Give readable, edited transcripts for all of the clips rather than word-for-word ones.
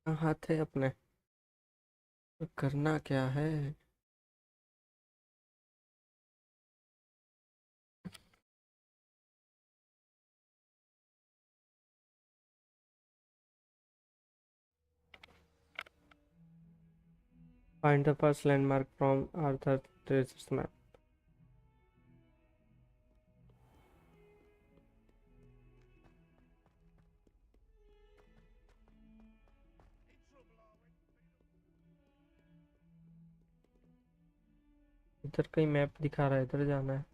कहाँ थे अपने? तो करना क्या है? Find the first landmark from Arthur treasures map. इधर कहीं मैप दिखा रहा है, इधर जाना है।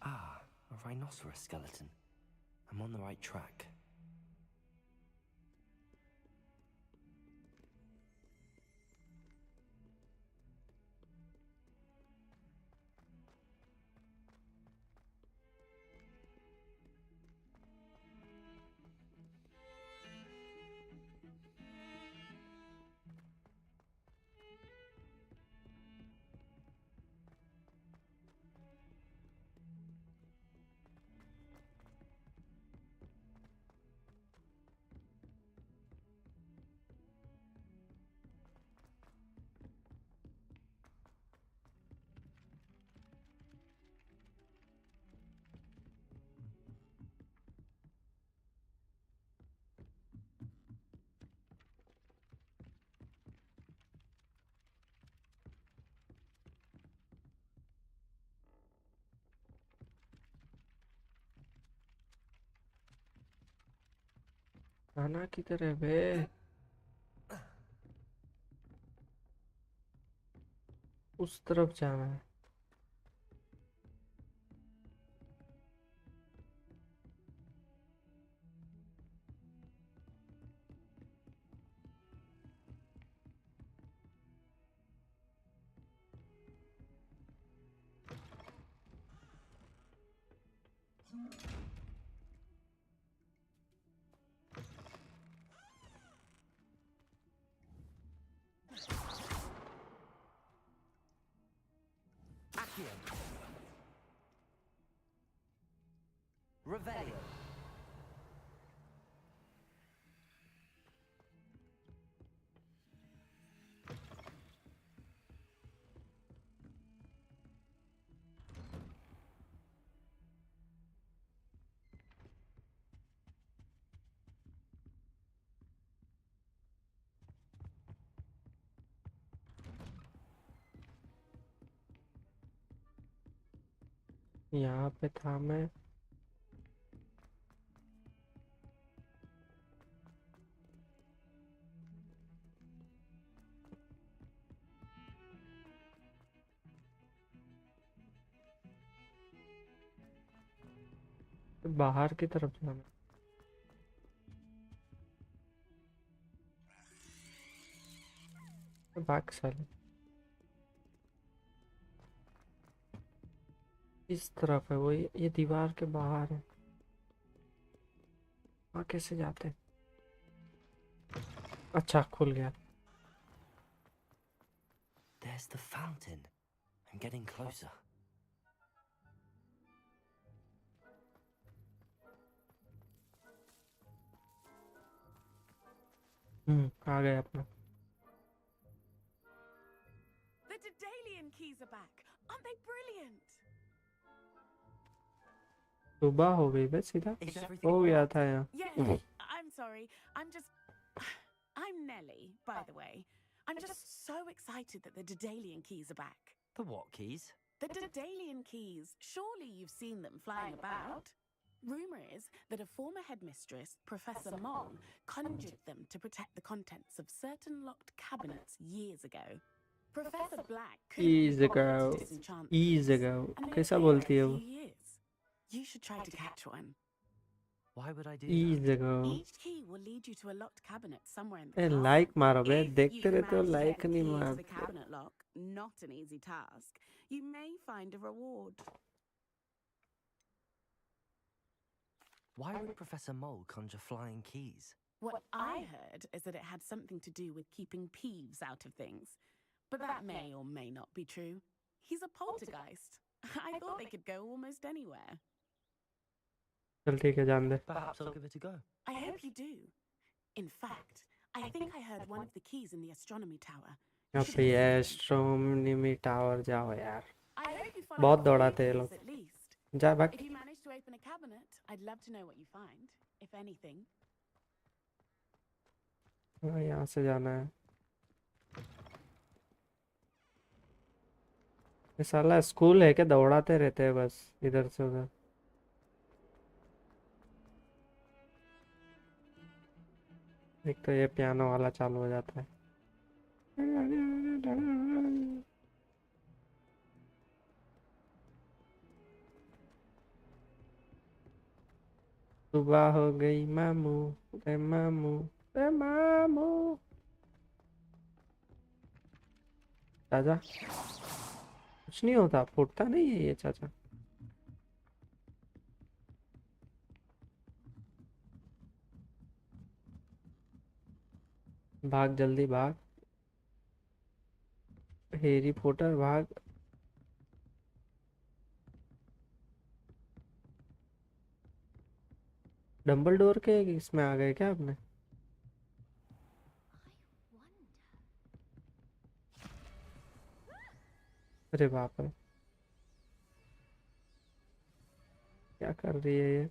Ah, a rhinoceros skeleton. I'm on the right track. जाना किधर है बे? उस तरफ जाना है। Accio. Revelio. यहाँ पे था मैं। बाहर की तरफ जाना है। बाग साले इस तरफ है वो, ये दीवार के बाहर है। वहाँ कैसे जाते हैं? अच्छा खुल गया। There's the fountain. I'm getting closer. आ गए अपना। The Daedalian keys are back. Aren't they brilliant? सुबह हो गई बस सीधा। Is everything हो all गया right? था यहाँ। Yes, I'm sorry. I'm Nelly, by the way. I'm just so excited that the Daedalian keys are back. The what keys? The Daedalian keys. Surely you've seen them flying about. Rumour is that a former headmistress, Professor Mong, conjured them to protect the contents of certain locked cabinets years ago. Professor Black couldn't be Easy bothered girl, to disenchant easy these, girl। and they've कैसा been there बोलती a है few वो? years. You should try to catch one. Why would I do easy that? girl। Each key will lead you to a locked cabinet somewhere in the A castle. Like मारो बे, If you देखते can रहते हो, manage to like get the नहीं key into the मारते। cabinet lock, not an easy task, you may find a reward. Why would Professor Mole conjure flying keys? What I heard is that it had something to do with keeping Peeves out of things. But that may or may not be true. He's a poltergeist. I thought they could go almost anywhere. चल ठीक है, जान दे. Perhaps I'll give it a go. I hope you do. In fact, I think I heard one of the keys in the astronomy tower. यहाँ पे astronomy tower जाओ यार. I hope you follow बहुत the दौड़ाते हैं keys लोग. at least. जा भाग. If you manage to open a cabinet, I'd love to know what you find, if anything. हाँ, यहाँ से जाना है. ये साला स्कूल है क्या? दौड़ाते रहते हैं बस इधर से उधर. एक तो ये पियानो वाला चालू हो जाता है. सुबह हो गई मामू, रे मामू, रे मामू. चाचा कुछ नहीं होता, फूटता नहीं है ये चाचा. भाग जल्दी भाग, हैरी पॉटर भाग. डंबलडोर के इसमें आ गए क्या आपने? अरे बाप रे, क्या कर रही है ये?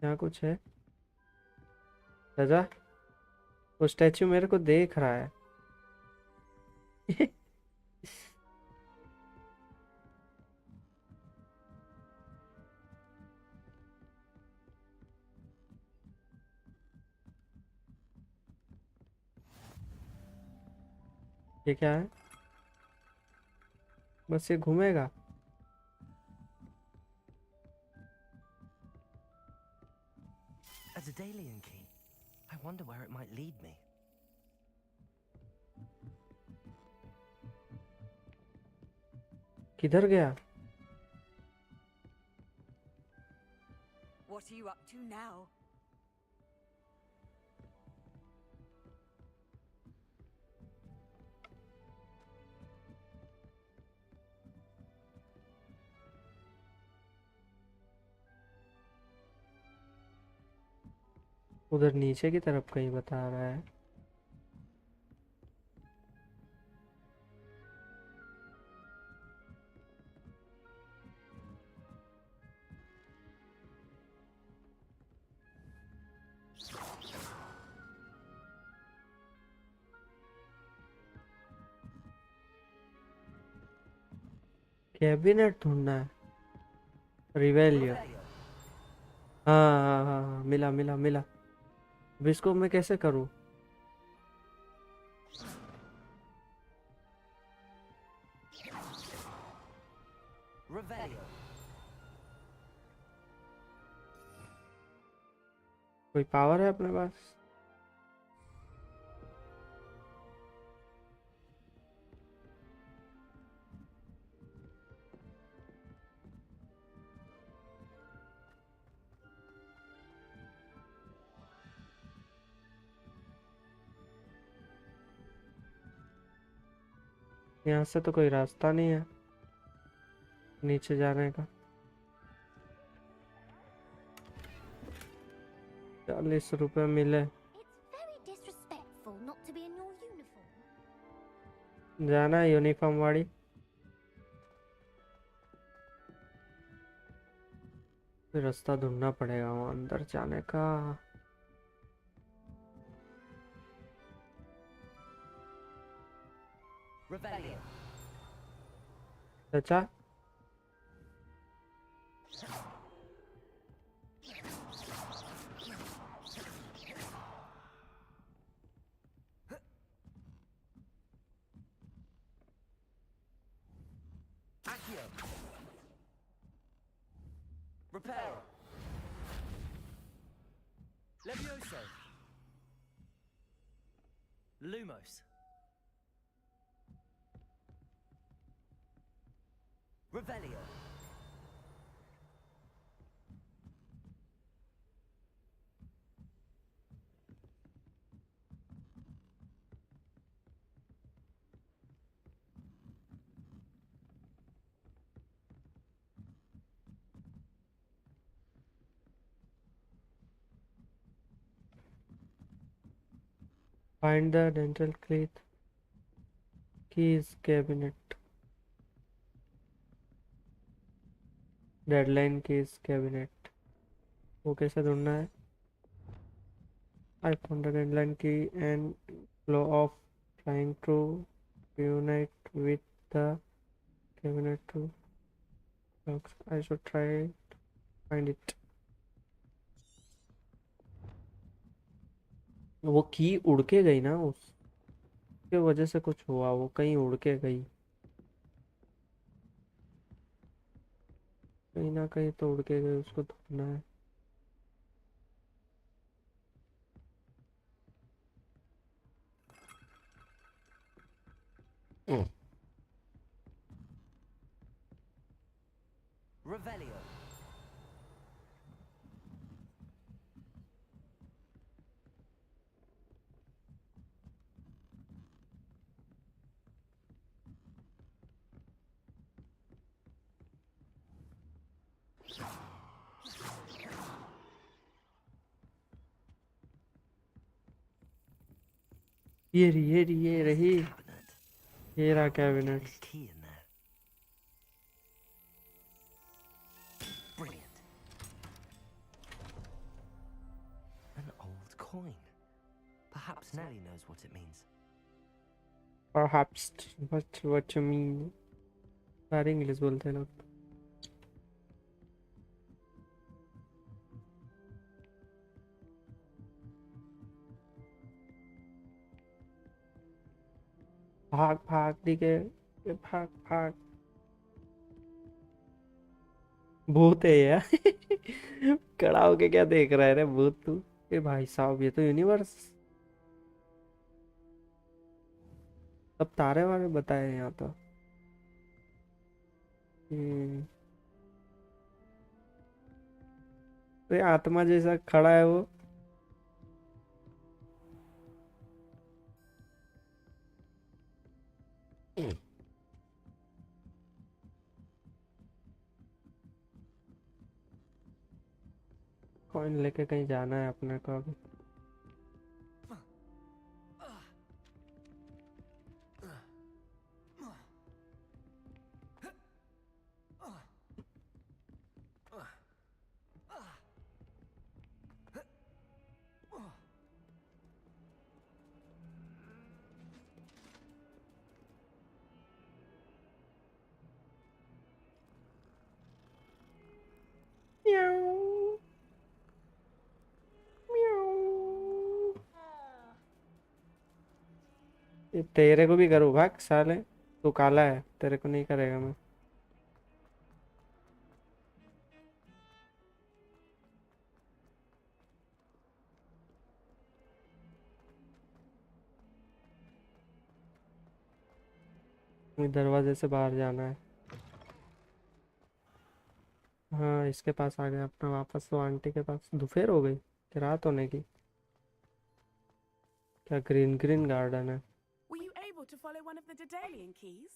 यहाँ कुछ है चाचा. वो स्टैचू मेरे को देख रहा है. ये क्या है? बस ये घूमेगा. A Daedalian key. I wonder where it might lead me. किधर गया? What are you up to now? उधर नीचे की तरफ कहीं बता रहा है. कैबिनेट ढूंढना है. रिवेलियो. हाँ हाँ हाँ हाँ, मिला मिला मिला. अब इसको मैं कैसे करूँ? Revelio. कोई पावर है अपने पास? यहाँ से तो कोई रास्ता नहीं है नीचे जाने का. 40 रुपए मिले. It's very disrespectful not to be in your uniform. जाना है यूनिफॉर्म वाली. फिर रास्ता ढूंढना पड़ेगा वहाँ अंदर जाने का. Revelio. चाचा Accio. Reparo. Levioso. Lumos. Revelio. Find the dental keys cabinet. Deadline keys cabinet. वो कैसे ढूंढना है? I found the deadline key and flow of trying to reunite with the cabinet to locks. I should try to find it. वो की उड़ के गई ना, उसके वजह से कुछ हुआ, वो कहीं उड़ के गई, कहीं ना कहीं तो उड़ के गई, उसको ढूंढना है. Revelio. ये रही, Cabinet. ये रहा There's cabinet. a key in there. Brilliant. An old coin. Perhaps Nellie knows what it means. Perhaps. What you mean? सारे इंग्लिश बोलते हैं लोग. भाग भाग दिखे, भाग भाग. भूत है यार. खड़ा होके क्या देख रहा है रे भूत तू? ए भाई साहब, ये तो यूनिवर्स. अब तारे वारे बताए यहाँ तो. तो ये आत्मा जैसा खड़ा है वो. कॉइन लेके कहीं जाना है अपने को अभी. ये तेरे को भी करूँ भाग साले, तू काला है, तेरे को नहीं करेगा मैं. दरवाजे से बाहर जाना है. हाँ, इसके पास आ गया अपना वापस. तो आंटी के पास दोपहर हो गई कि रात होने की? क्या ग्रीन ग्रीन गार्डन है. Were you able to follow one of the Daedalian keys?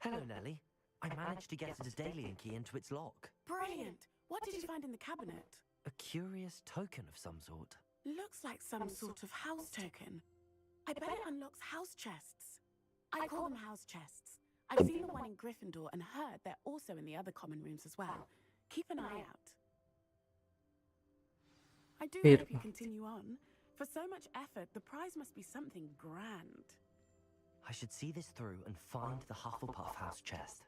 Hello, Nellie. I managed to get a Daedalian key into its lock. Brilliant! What did you find in the cabinet? A curious token of some sort. Looks like some sort of house token. I bet it unlocks house chests. I call them house chests. I've seen the one in Gryffindor and heard they're also in the other common rooms as well. Keep an eye out. I do hope you continue on. For so much effort, the prize must be something grand. I should see this through and find the Hufflepuff house chest.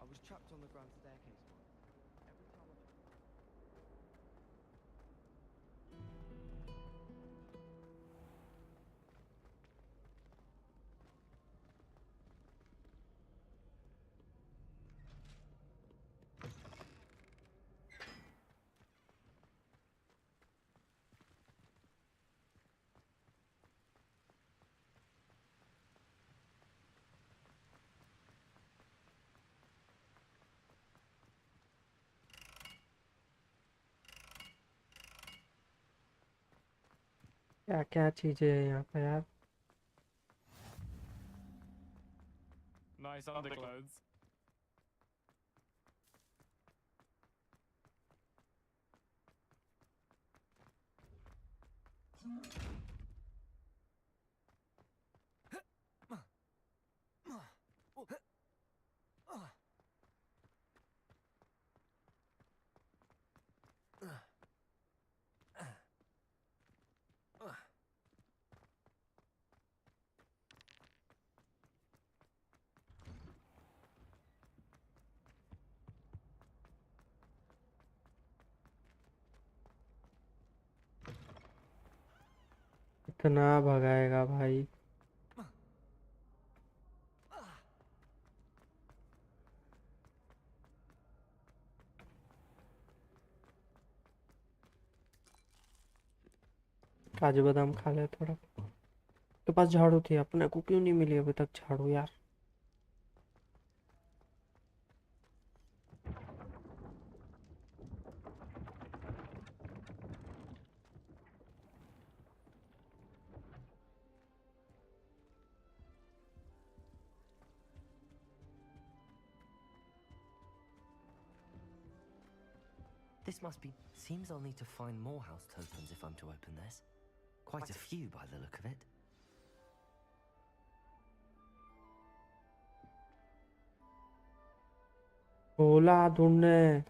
I was trapped on the grand staircase once. Every time I... क्या क्या चीजें हैं यहाँ पे यार। Nice underclothes. इतना भगाएगा भाई। काजू बादाम खा ले थोड़ा। के पास झाड़ू थी, अपने को क्यों नहीं मिली अभी तक झाड़ू यार। This must be... Seems I'll need to find more house tokens if I'm to open this. Quite a few by the look of it. बोला ढूंढने।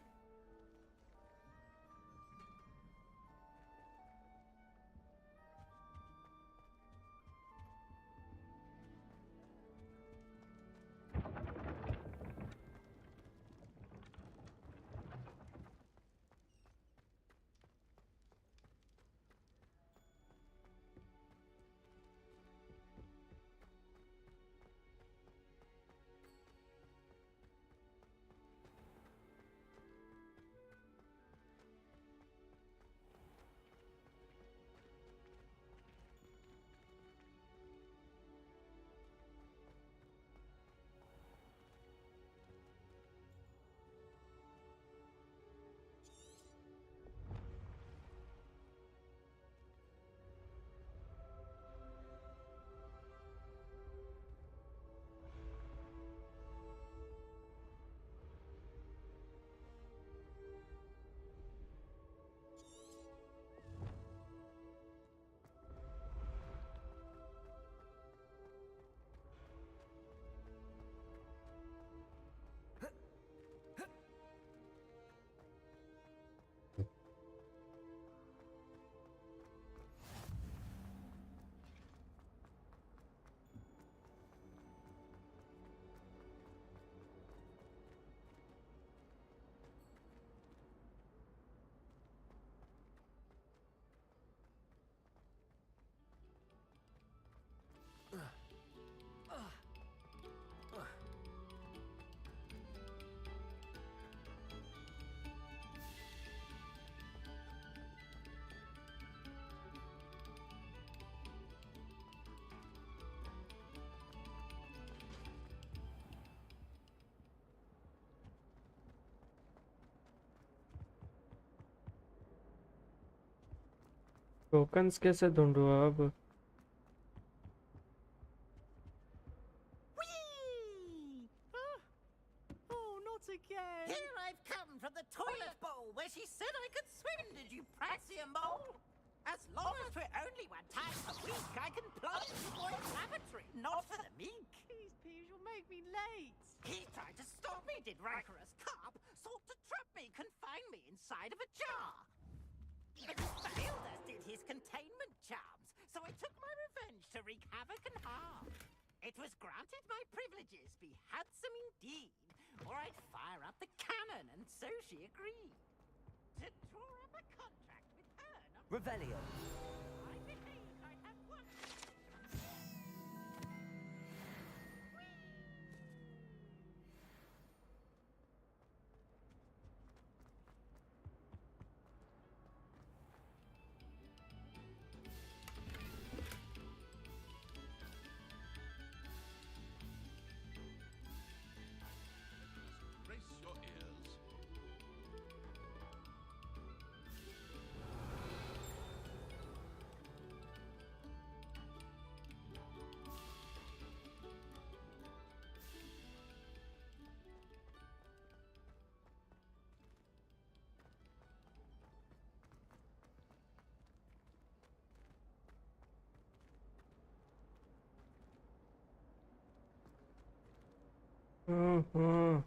टोकन्स कैसे ढूंढूं अब। Whee! Oh, not again! Here I've come from the toilet bowl where she said I could swim, did you praxium mole? As long as we're only 1 time a week, I can plunge the boy's lavatory, not for the meek. Please, Peeves, you'll make me late. He tried to stop me, did rancorous carp, sought to trap me, confine me inside of a jar. But he failed, as did his containment charms, so I took my revenge to wreak havoc and harm. It was granted my privileges be handsome indeed, or I'd fire up the cannon, and so she agreed. To draw up a contract with her, not Revelio. I behaved, I have one. Brace your ears. Hmm.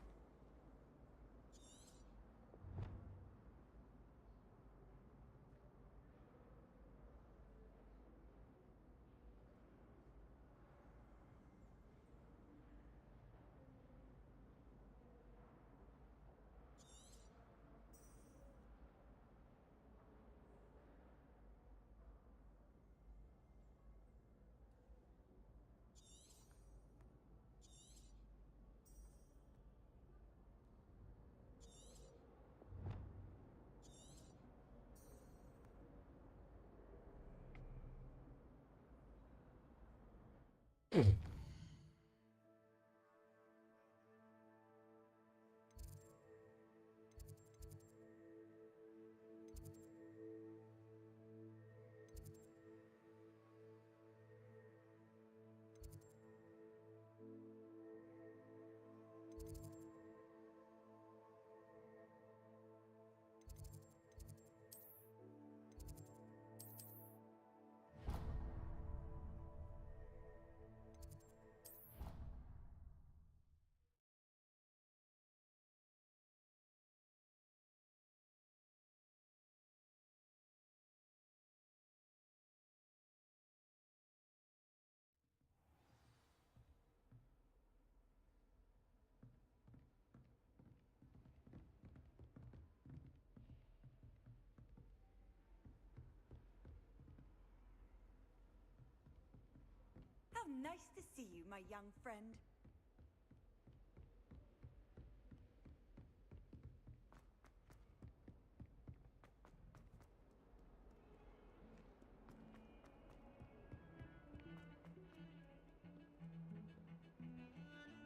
How nice to see you, my young friend.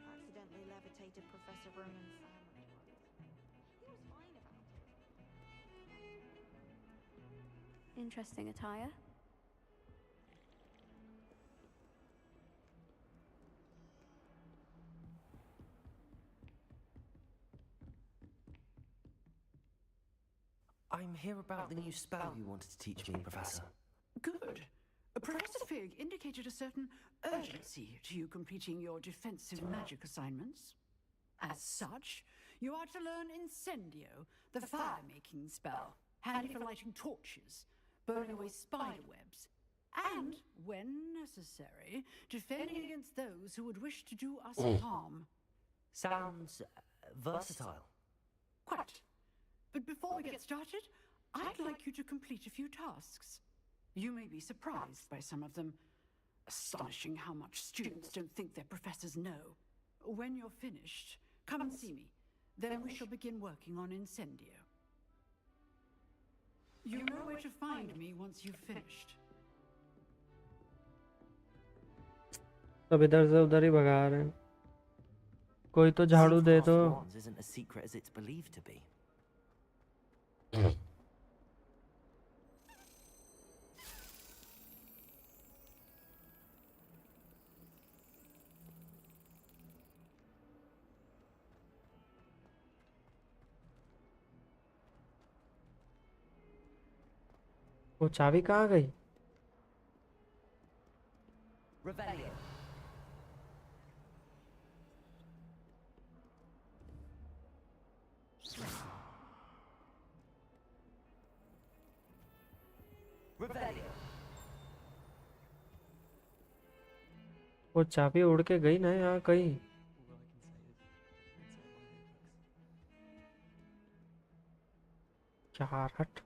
Accidentally levitated Professor Roman's sandwich once. He was fine about it. Interesting attire. I'm here about the new spell you wanted to teach me, Professor. Good. Professor Fig indicated a certain urgency to you completing your defensive magic assignments. As such, you are to learn Incendio, the fire-making spell, handy for lighting torches, burning away spider webs, and, when necessary, defending against those who would wish to do us harm. Sounds versatile. Quite. But before we get started, I'd like you to complete a few tasks. You may be surprised by some of them. Astonishing how much students don't think their professors know. When you're finished, come and see me. Then we shall begin working on Incendio. You know where to find me once you've finished. अब इधर से उधर ही भगा रहे हैं। कोई तो झाड़ू दे दो। Wands isn't as secret as it's believed to be. वो चाबी कहाँ गई? Revelio. Revelio. वो चाबी उड़ के गई ना यहाँ कहीं। यार हट।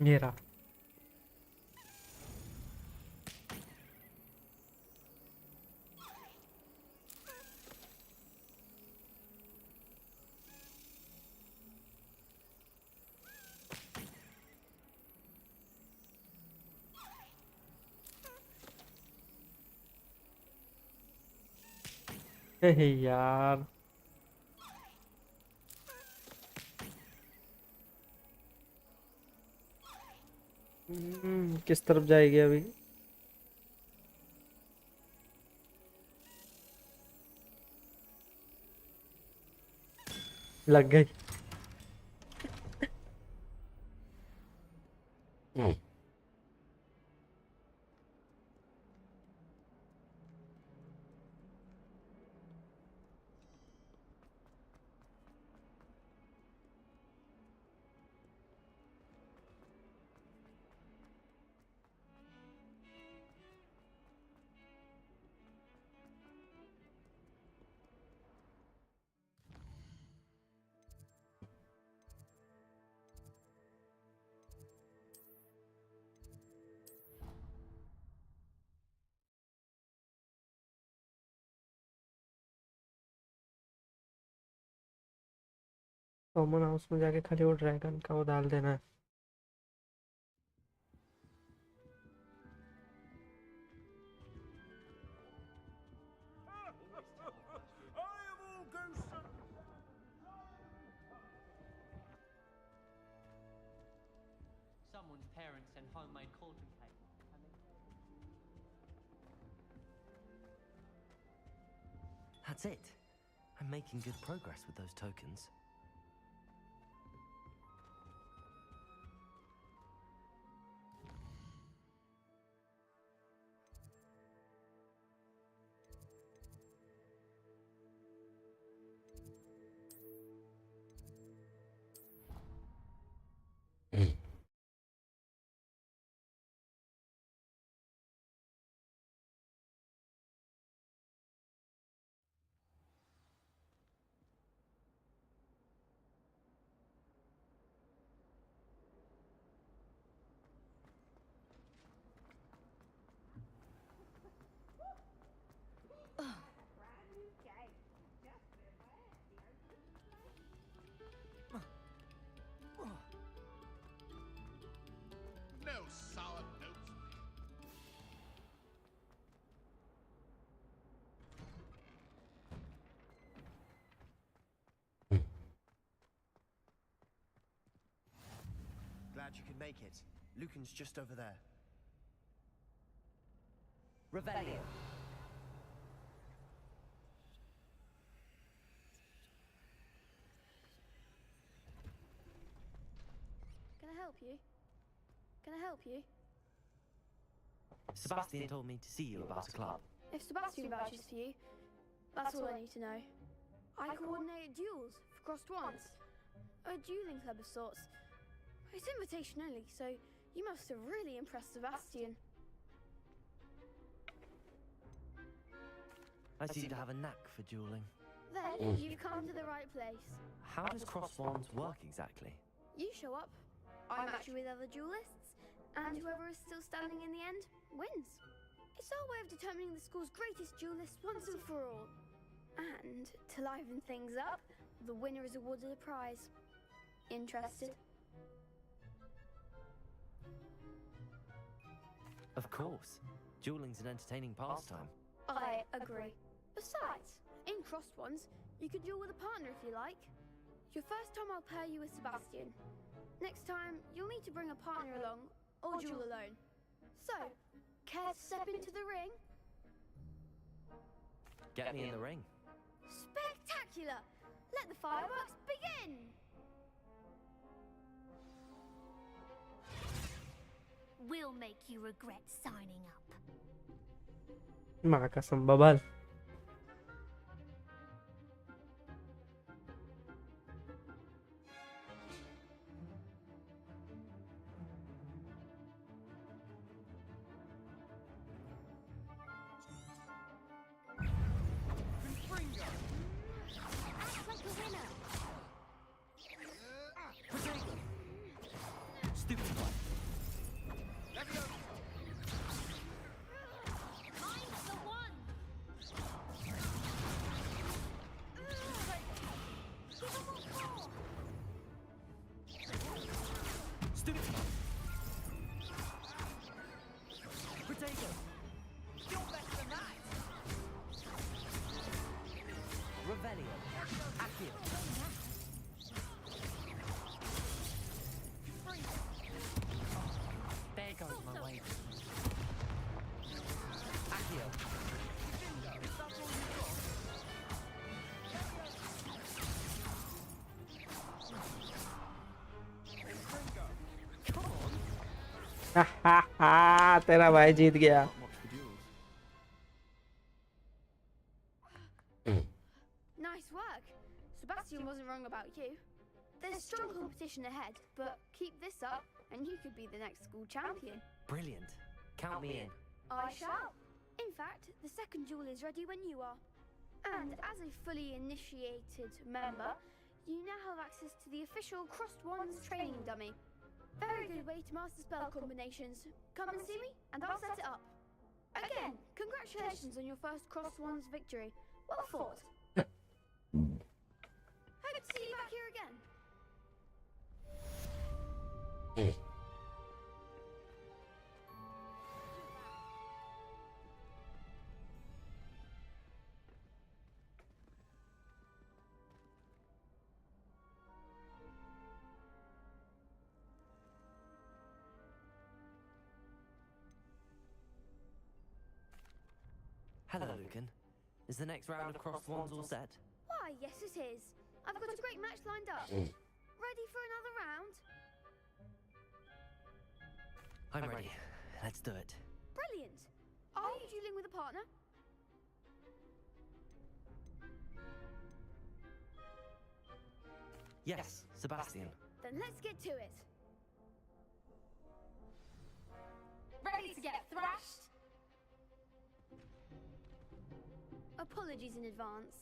ये रहा। यार किस तरफ जाएगी अभी? लग गई। कॉमन हाउस में जाके खाली वो ड्रैगन का वो डाल देना है। Someone's parents sent homemade cauldron cake. That's it. I'm making good progress with those tokens. No sour notes. Glad you could make it. Lucan's just over there. Revelio. Can I help you? Can I help you? Sebastian told me to see you about a club. If Sebastian vouches for you, that's all I need to know. I coordinate duels for crossed wands. A dueling club of sorts. It's invitation only, so you must have really impressed Sebastian. I seem to have a knack for dueling. Then you've come to the right place. How does cross wands work exactly? You show up, I match you with other duelists, and whoever is still standing in the end wins. It's our way of determining the school's greatest duelist once and for all. And to liven things up, the winner is awarded a prize. Interested? Of course. Dueling's an entertaining pastime. I agree. Besides, in crossed ones, you could duel with a partner if you like. Your first time I'll pair you with Sebastian. Next time, you'll need to bring a partner along, or duel alone. So, care to step into the ring? Get me in the ring. Spectacular! Let the fireworks begin! We'll make you regret signing up. Makasam babal. Act like a winner. Stupid one. Mine's the one. तेरा भाई जीत गया. Not much for duels. Nice work. Sebastian wasn't wrong about you. There's strong competition ahead, but keep this up and you could be the next school champion. Brilliant. Count me in. I shall. In fact, the second duel is ready when you are. And as a fully initiated member, you now have access to the official Crossed Wands training dummy. Very good way to master spell combinations. Come and see me, and I'll set it up. Again, congratulations on your first Crossed Wands victory. Well fought. Hope to see you back here again. Hello, Lucan. Is the next round of Crossed Wands all set? Why, yes it is. I've got a great match lined up. Ready for another round? I'm ready. Let's do it. Brilliant. Are you dueling with a partner? Yes, Sebastian. Then let's get to it. Ready to get thrashed? Apologies in advance.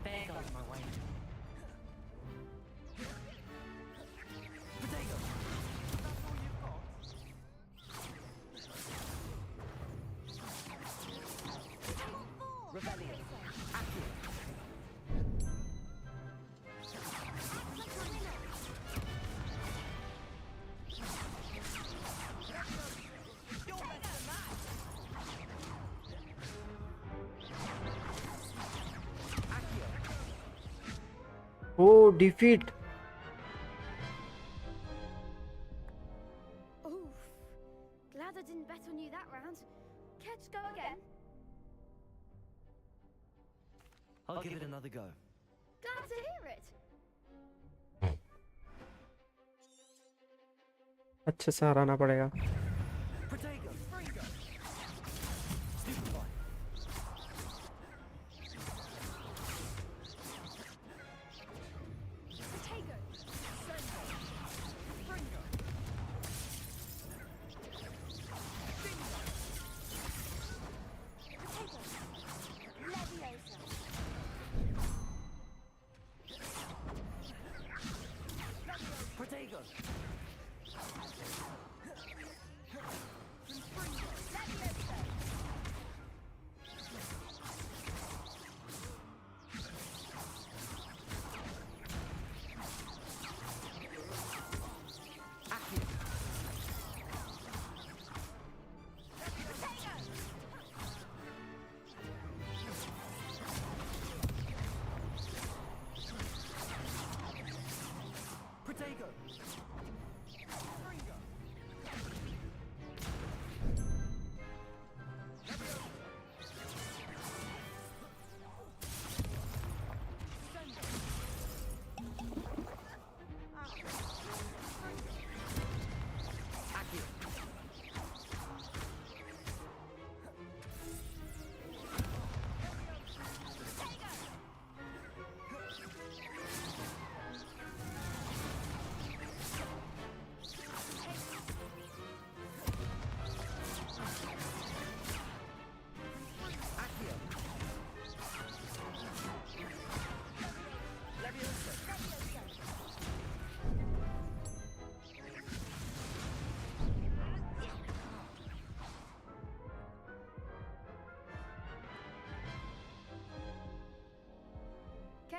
There goes my way. Rebellion. Oh, defeat. Oof. Glad I didn't bet on you that round. Care to go again? I'll give it another go. Glad to hear it. अच्छे से हराना पड़ेगा. Protego. Stupefy. Protego. Protego.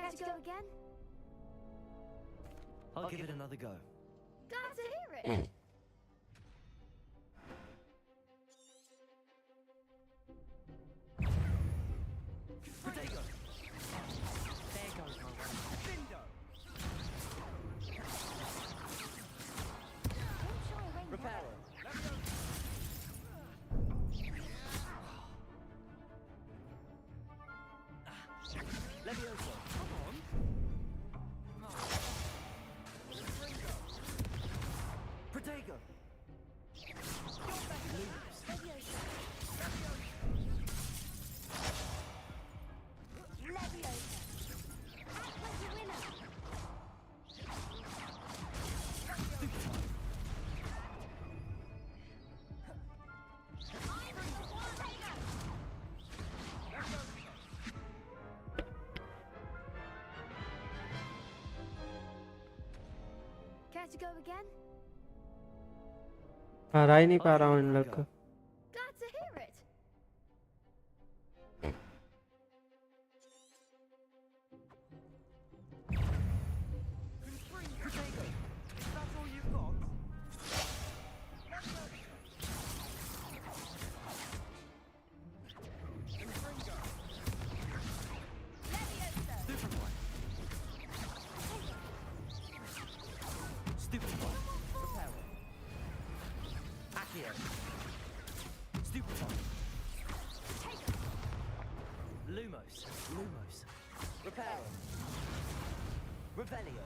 Care to go again? I'll give it another go. Glad to hear it. Protego! There goes my one. Bindo! Reparo! Levioso! Come on! Protego! Care to go again? हरा ही नहीं पा रहा हूँ इन लोग को. Glad to hear it. Protego! That's all you've got? Stupid one. Reparo. Accio. Stupid one. Lumos. Lumos. Reparo. Revelio.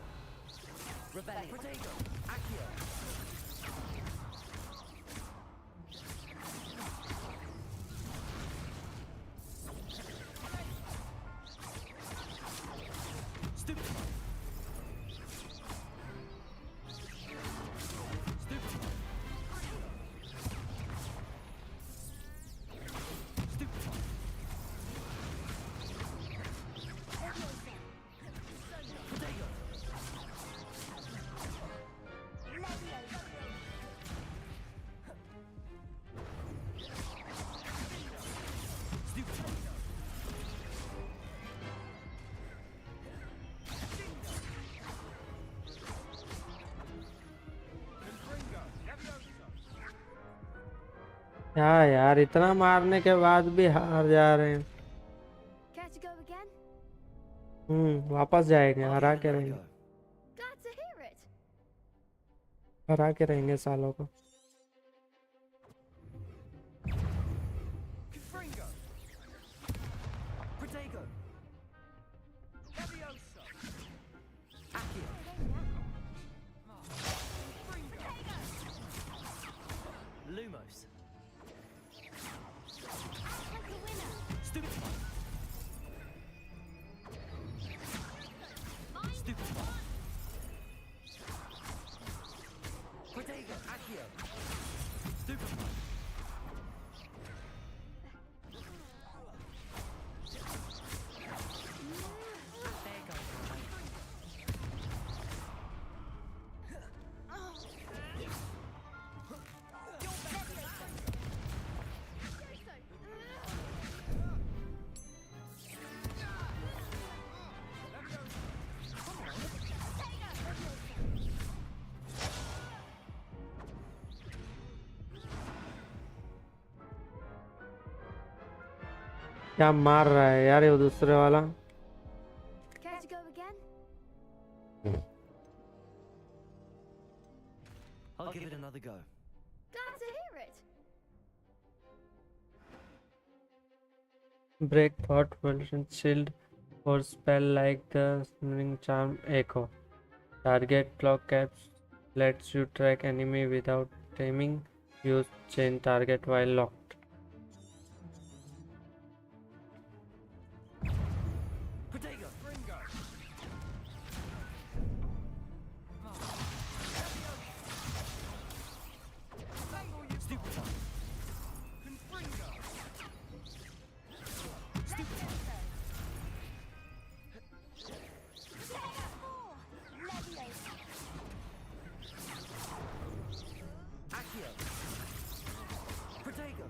Revelio. Protego. Accio. Stupid one. Stupid one. Stupid one. Protego. Stupid one. क्या यार, इतना मारने के बाद भी हार जा रहे हैं. Care to go again? वापस जाएंगे, I'll हरा give it के another रहेंगे. go. Glad to hear it. हरा के रहेंगे सालों को. Confringo! Protego. Levioso! Accio. Lumos. Stupid one. Stupid one. Protego. Accio. Stupid one. There goes my one. क्या मार रहा है यार ये दूसरे वाला. Care to go again? I'll give it another go. Glad to hear it. Break thought version shield or spell like the summoning charm echo. Target clock caps lets you track enemy without taming. Use chain target while locked. Protego. Stupid one. Stupid one. Accio. Protego.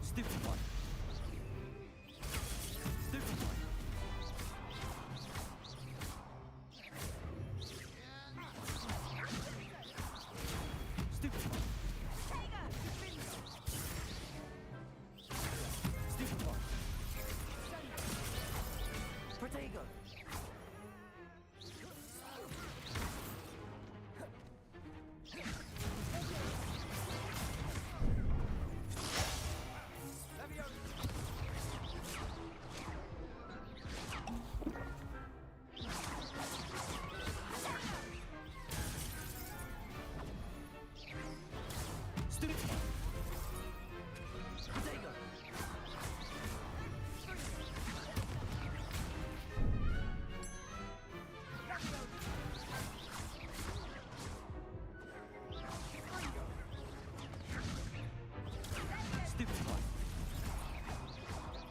Stupid one.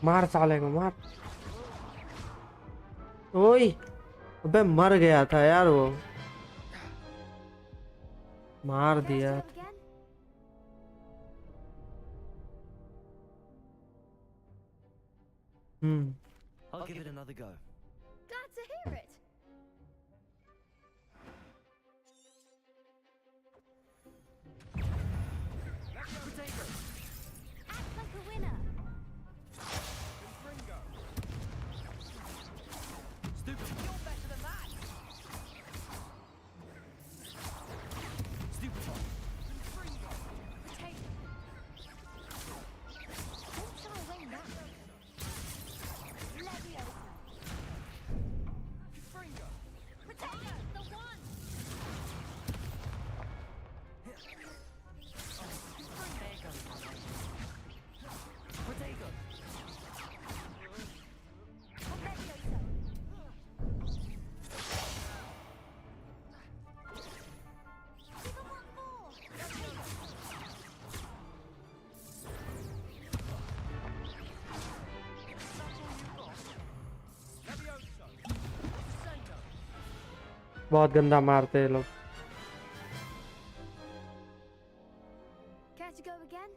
मार साले को मार। ओए अबे मर गया था यार वो, मार दिया। I'll give it another go. Glad to hear it. Act like a winner. Stupid. You're better than that. Stupid. Potato. Don't shy away now. Leviosa. Potato. The one. There goes my way. Potato. Leviosa. Give him one more. बहुत गंदा मारते हैं लोग। Care to go again?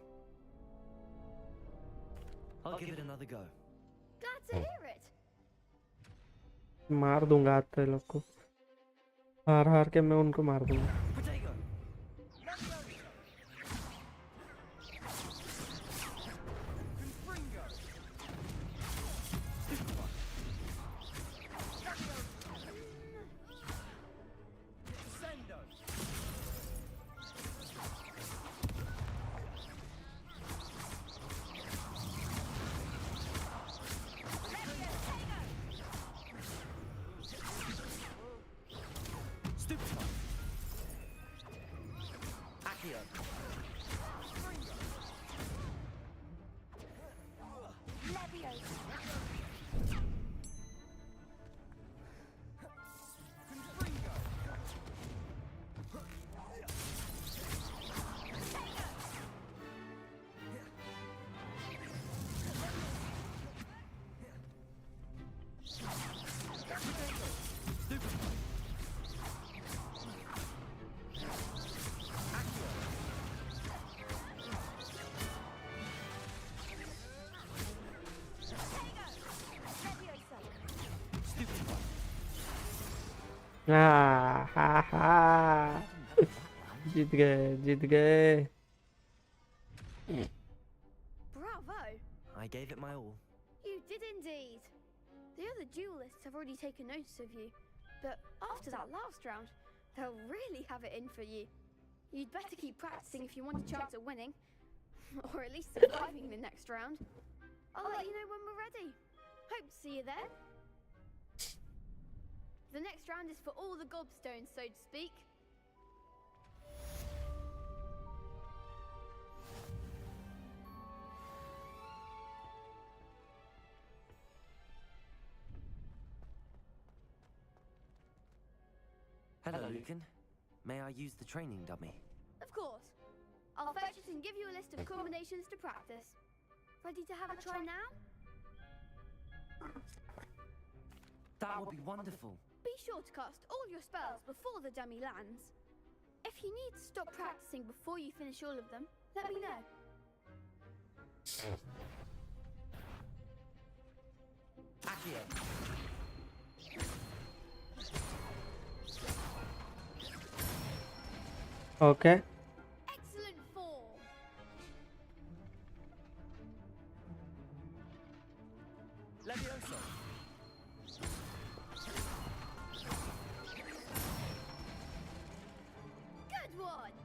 I'll give it another go. Glad to hear it. मार दूंगा आज तो ये लोग को, हार हार के मैं उनको मार दूंगा। Potato. Stupid. Accio. Leviosa. हा हा जीत गए जीत गए। Bravo. I gave it my all. You did indeed. The other duelists have already taken notice of you, but after that last round, they'll really have it in for you. You'd better keep practicing if you want a chance at winning, or at least surviving the next round. I'll let you know when we're ready. Hope to see you then. The next round is for all the gobstones, so to speak. Hello, Lucan. May I use the training dummy? Of course. I'll fetch it and give you a list of combinations to practice. Ready to have a try now? That would be wonderful. Be sure to cast all your spells before the dummy lands. If you need to stop practicing before you finish all of them, let me know. Accio. Okay. Excellent form. Leviosa. Good one.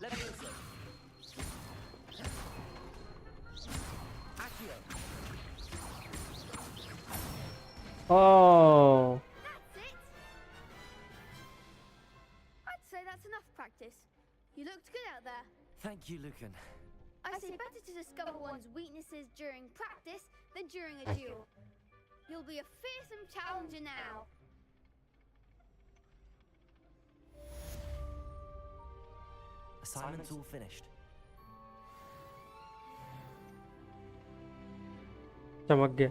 Leviosa. Accio. Oh. That's it. I'd say that's enough practice. You looked good out there. Thank you, Lucan. I say better to discover one's weaknesses during practice than during a duel. You'll be a fearsome challenger now. Assignment's all finished. चमक गया।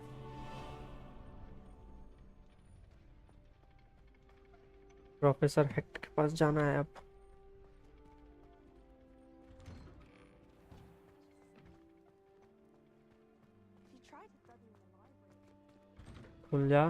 Professor हेक्ट के पास जाना है अब। खुल जा।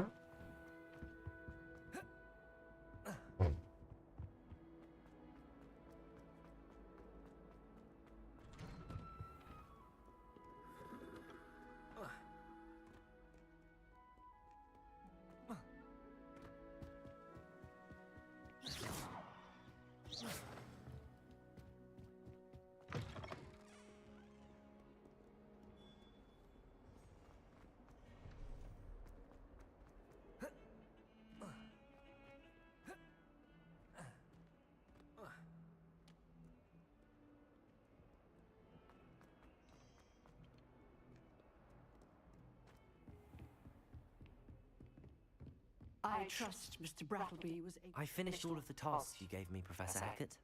I trust Mr. Brattleby was able. I finished all of the tasks you gave me, Professor Hackett.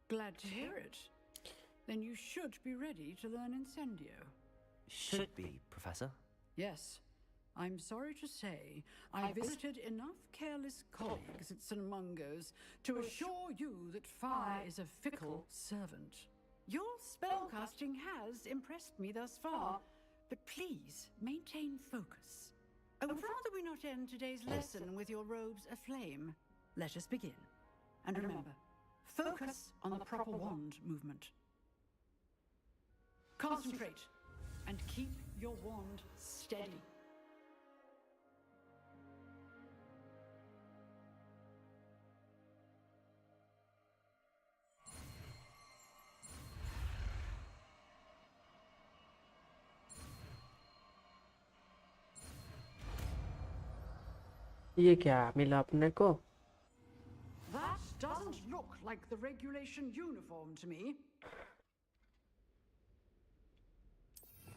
Glad to hear it. Then you should be ready to learn Incendio. Should be, Professor. Yes. I'm sorry to say, I visited enough careless colleagues at St. Mungo's to assure you that fire is a fickle servant. Your spellcasting has impressed me thus far, but please maintain focus. I would rather we not end today's lesson with your robes aflame. Let us begin. And remember, focus on the proper wand movement. Concentrate and keep your wand steady. ये क्या मिला अपने को? That doesn't look like the regulation uniform to me.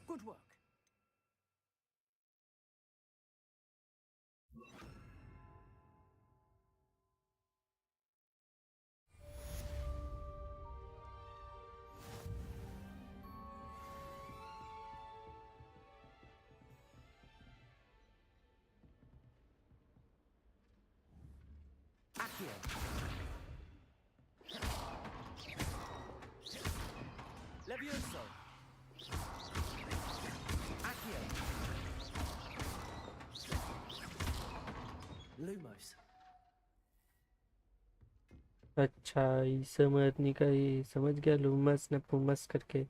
Good work. Accio. Levioso. Accio. Lumos. अच्छा ये समझने का, ये समझ गया। लूमस ने पुमस करके,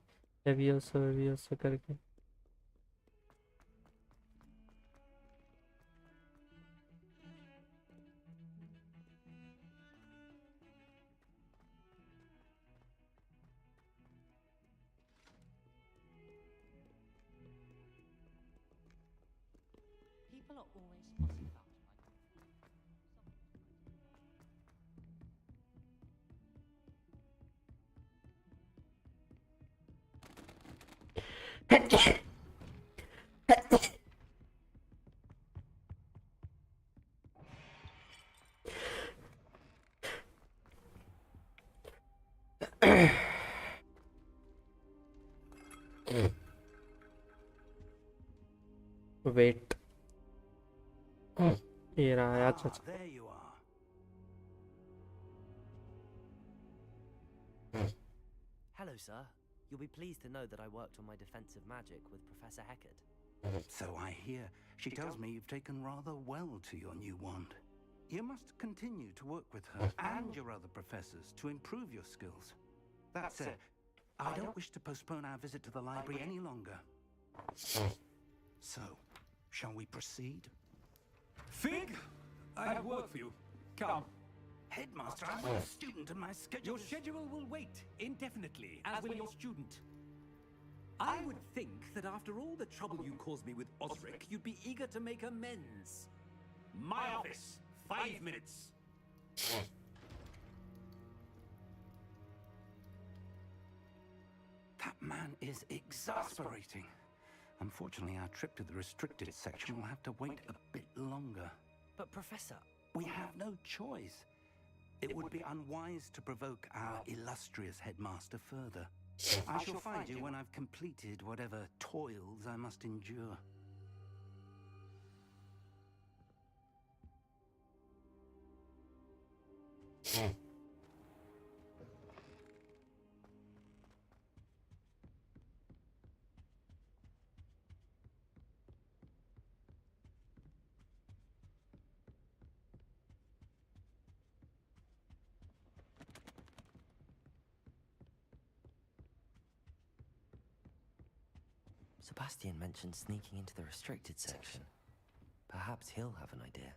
लेवियोसो करके। People are always fussy about wait, ये रहा। अच्छा अच्छा। There you are. Hello, sir. You'll be pleased to know that I worked on my defensive magic with Professor Hackett. So I hear. She tells me you've taken rather well to your new wand. You must continue to work with her and your other professors to improve your skills. That said, I don't wish to postpone our visit to the library any longer. So, shall we proceed? Fig, I have work for you. Come. Headmaster, I'm a student and my schedule Your schedule will wait indefinitely, as will your student. I would think that after all the trouble you caused me with Osric, you'd be eager to make amends. My office, 5 minutes. That man is exasperating. Unfortunately, our trip to the restricted section will have to wait a bit longer. But, Professor... We have no choice. It would be unwise to provoke our illustrious headmaster further. I shall find you when I've completed whatever toils I must endure. Sebastian mentioned sneaking into the restricted section. Perhaps he'll have an idea.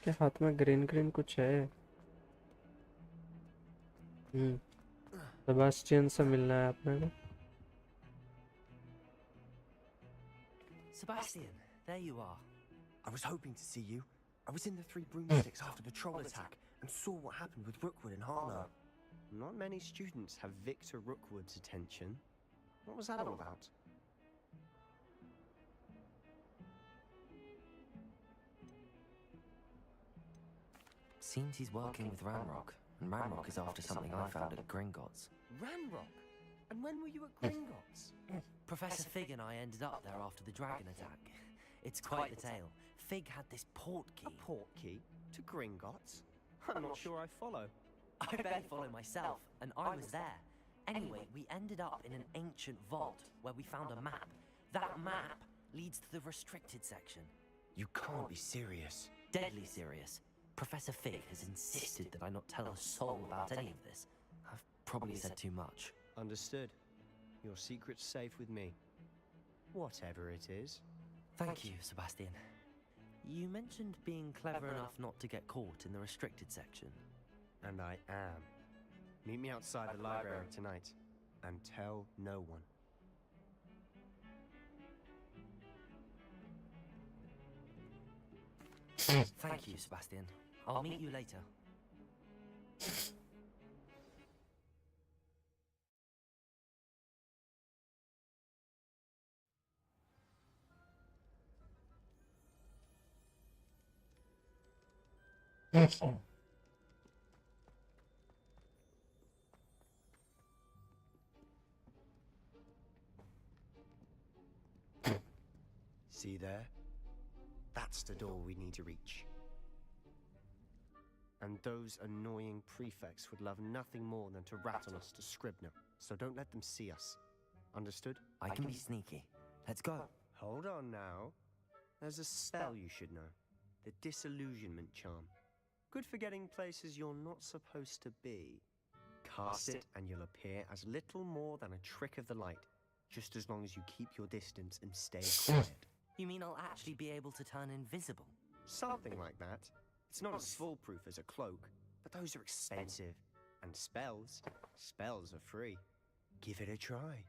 के हाथ में green green कुछ है। Sebastian से मिलना है आपने को। Sebastian, there you are. I was hoping to see you. I was in the Three Broomsticks after the troll attack and saw what happened with Rookwood and Harlow. Not many students have Victor Rookwood's attention. What was that all about? Seems he's working with Ranrock, and Ranrock is after something I found at Gringotts. Ranrock? And when were you at Gringotts? Professor Fig and I ended up there after the dragon attack. It's quite the tale. Fig had this port key. A port key? To Gringotts? I'm not sure I follow. I barely follow myself, and I was there. Anyway, we ended up in an ancient vault where we found a map. That map leads to the restricted section. You can't be serious. Deadly serious. Professor Fig has insisted that I not tell a soul about any of this. I've probably said too much. Understood. Your secret's safe with me. Whatever it is. Thank you, Sebastian. You mentioned being clever enough not to get caught in the restricted section. And I am. Meet me outside the library tonight, and tell no one. Thank you, Sebastian. I'll meet you later. See there? That's the door we need to reach. And those annoying prefects would love nothing more than to rat on us to Scribner, so don't let them see us. Understood? I can be sneaky. Let's go. Hold on now. There's a spell you should know. The Disillusionment Charm. Good for getting places you're not supposed to be. Cast it and you'll appear as little more than a trick of the light, just as long as you keep your distance and stay quiet. You mean I'll actually be able to turn invisible? Something like that. It's not as foolproof as a cloak, but those are expensive. And spells are free. Give it a try.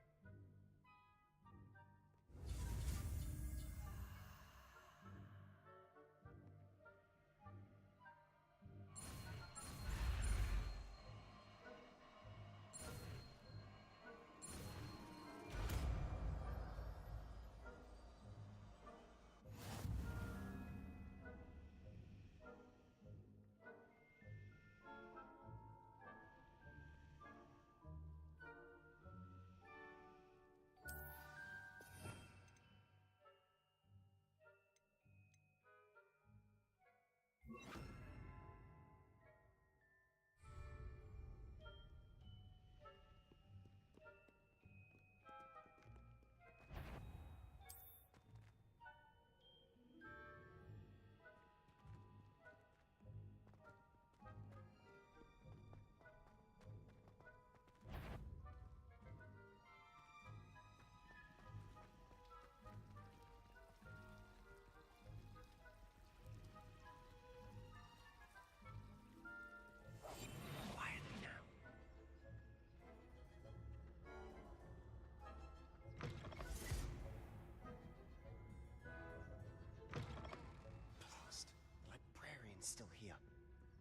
Still here.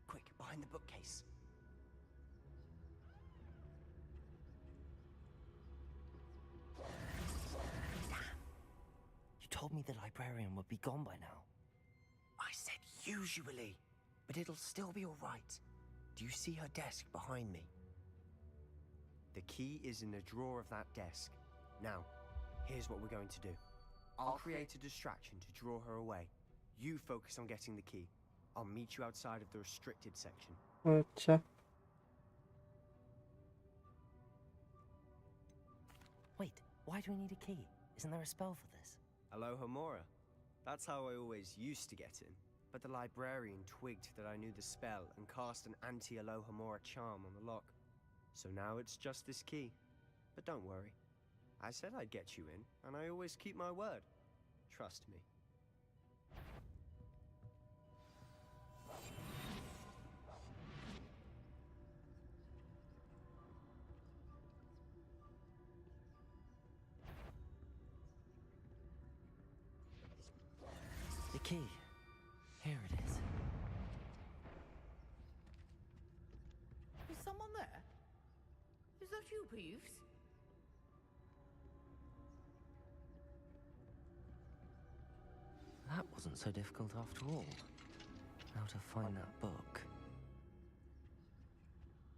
Quick, behind the bookcase. Damn. You told me the librarian would be gone by now. I said usually, but it'll still be all right. Do you see her desk behind me? The key is in the drawer of that desk. Now, here's what we're going to do. I'll create a distraction to draw her away. You focus on getting the key. I'll meet you outside of the restricted section. अच्छा. Wait, why do we need a key? Isn't there a spell for this? Alohomora. That's how I always used to get in. But the librarian twigged that I knew the spell and cast an anti-Alohomora charm on the lock. So now it's just this key. But don't worry. I said I'd get you in, and I always keep my word. Trust me. The key. Here it is. Is someone there? Is that you, Peeves? That wasn't so difficult after all. How to find that book.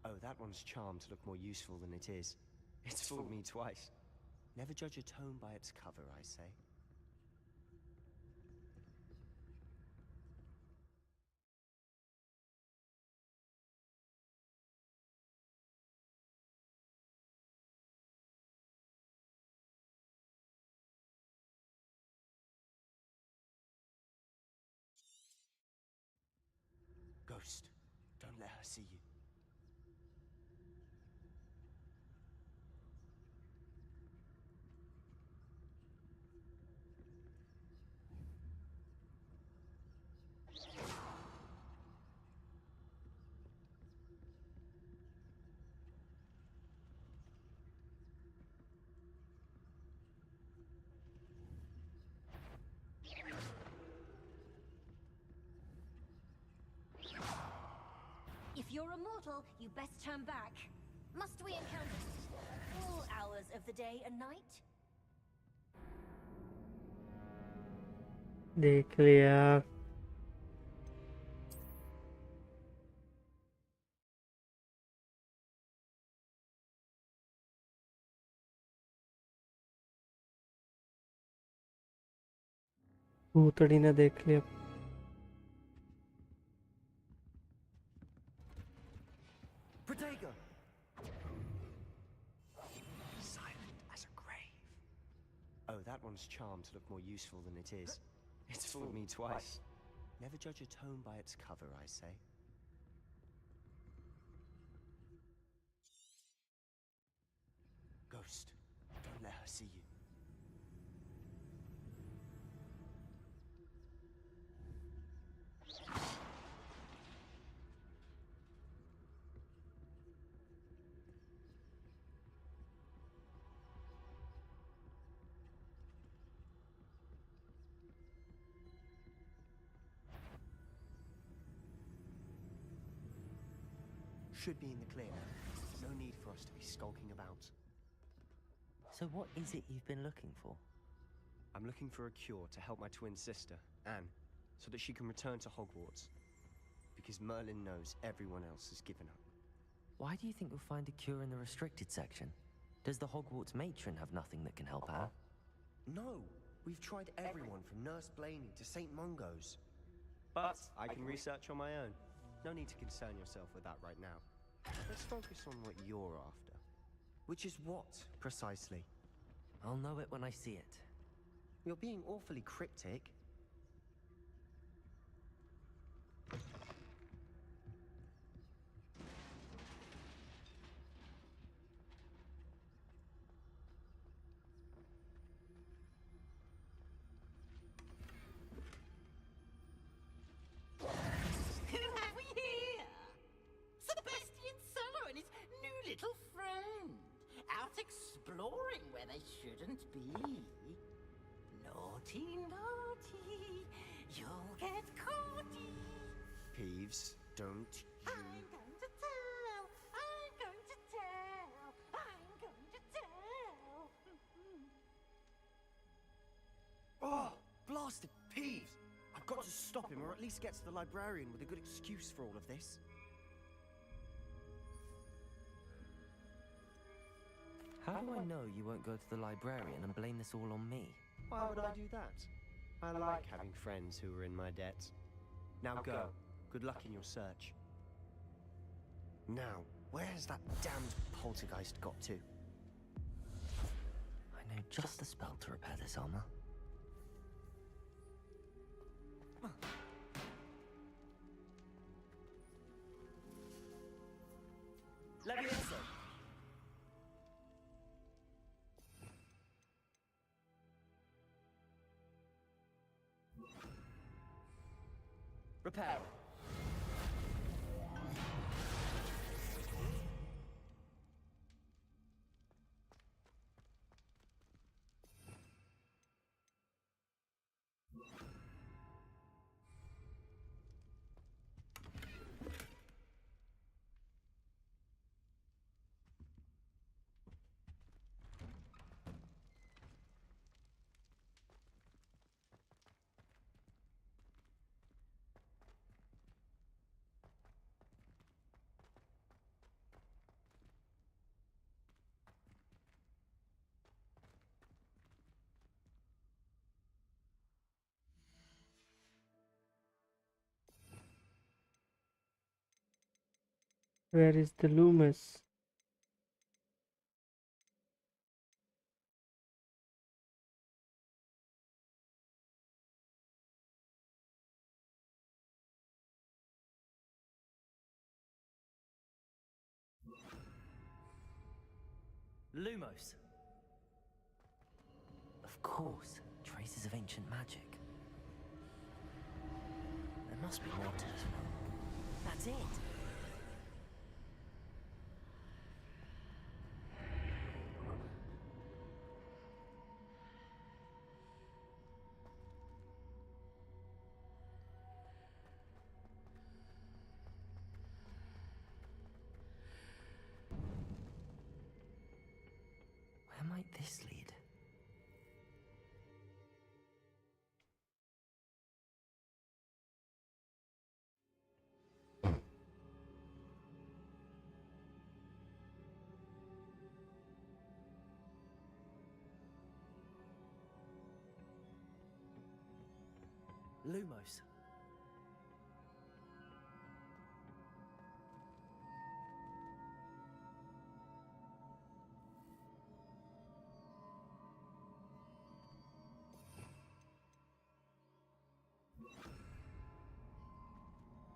Oh, that one's charmed to look more useful than it is. It's fooled me twice. Never judge a tome by its cover, I say. Ghost, don't let her see you. If you're a mortal, you best turn back. Must we encounter all hours of the day and night? देख लिया. भूतड़ी ने देख लिया. Protego! Silent as a grave. Oh, that one's charmed to look more useful than it is. It's fooled me twice. Never judge a tome by its cover, I say. Ghost, don't let her see you. Should be in the clear now. No need for us to be skulking about. So what is it you've been looking for? I'm looking for a cure to help my twin sister, Anne, so that she can return to Hogwarts. Because Merlin knows everyone else has given up. Why do you think you'll find a cure in the restricted section? Does the Hogwarts matron have nothing that can help her? No! We've tried everyone from Nurse Blaney to St. Mungo's. But I can research on my own. No need to concern yourself with that right now. Let's focus on what you're after. Which is what, precisely? I'll know it when I see it. You're being awfully cryptic. Who have we here? Sebastian Cello and his new little friend. Out exploring where they shouldn't be. Naughty, naughty. You'll get caughty. Peeves, don't you... I'm going to tell. I'm going to tell. I'm going to tell. Oh, blasted Peeves! I've got to stop him, or at least get to the librarian with a good excuse for all of this. How do I know you won't go to the librarian and blame this all on me? Why would I do that? I like having friends who are in my debt. Now go. Good luck in your search. Now, where's that damned poltergeist got to? I know just the spell to repair this armor. Leviosa! Repair. Where is the Loomis? Lumos. Of course, traces of ancient magic. There must be more to this one. That's it. Where might this lead? Lumos.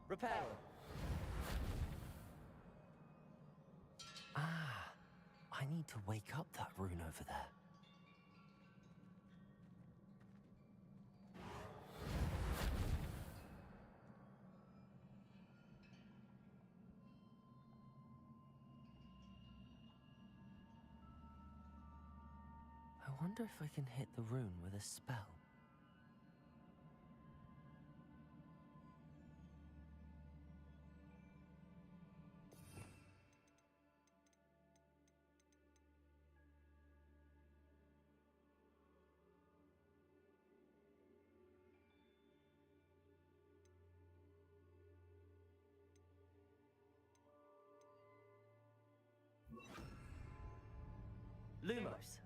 Repair. Ah, I need to wake up that rune over there. I wonder if I can hit the rune with a spell. Lumos.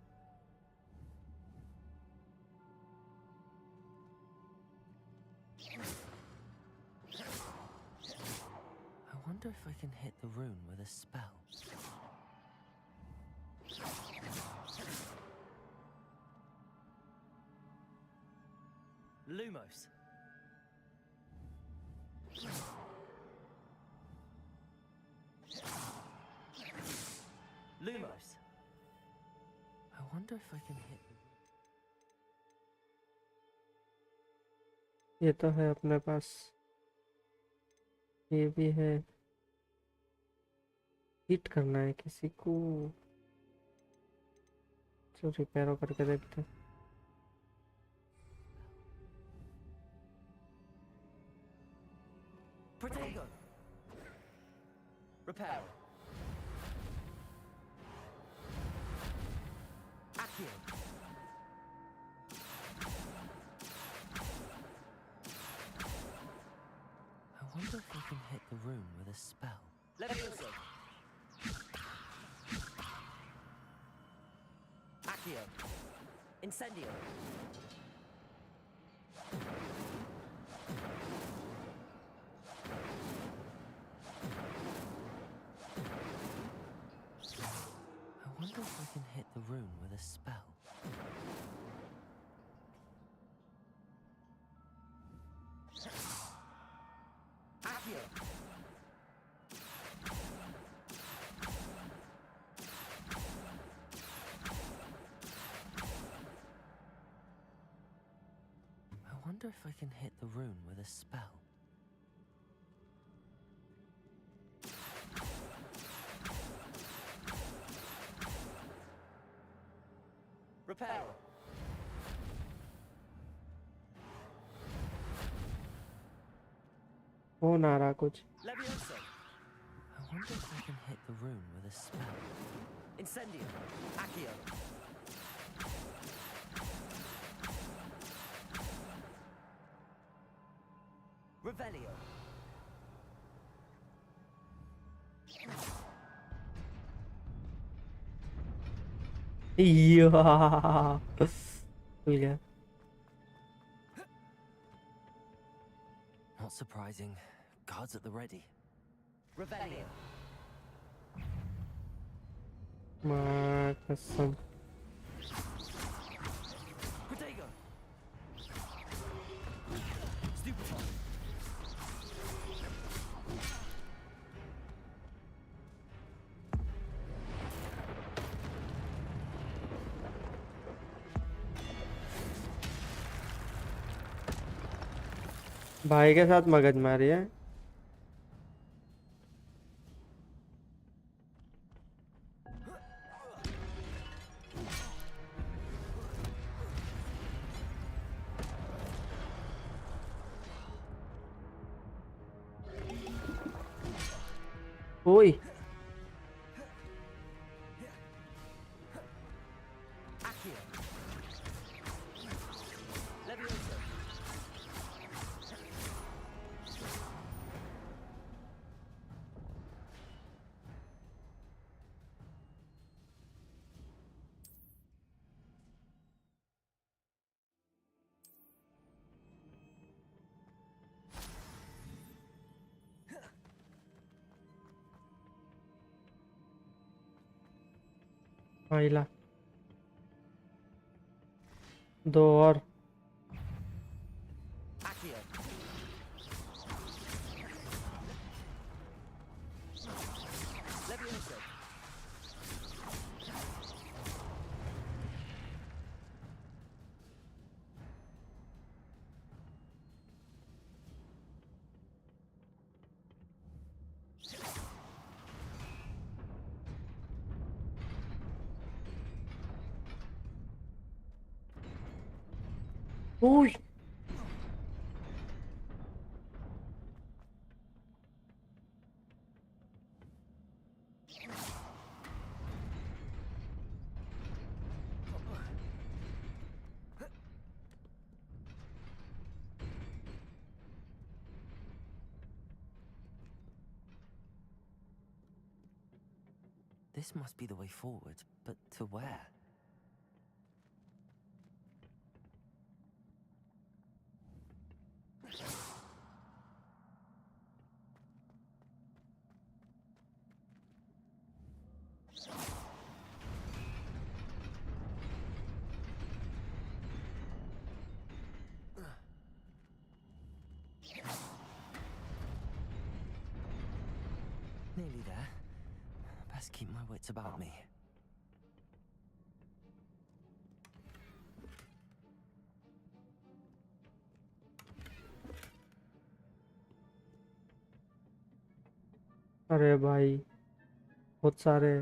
I wonder if I can hit the rune with a spell. Lumos. Lumos. I wonder if I can hit. ये तो है अपने पास, ये भी है। Hit करना है किसी को, चलो रिपेयर करके देखते हैं। Protego. Repair. Accio. I wonder if I can hit the rune with a spell. Leviosa. Accio. Incendio. I wonder if I can hit the rune with a spell. Accio. I wonder if I can hit the rune with a spell. Repel. हो ना रहा कुछ. Levioso. I wonder if I can hit the rune with a spell. Incendio. Accio. Revelio. Yeah. खुल गया. Not surprising. Guards at the ready. Revelio. माँ कसम. Protego. Stupefy. भाई के साथ मगज मारी है. ओए. Accio. Levioso. आइला. दो और. Accio. Levioso. ओए. This must be the way forward, but to where? Nearly there. Best keep my wits about me. अरे भाई बहुत सारे.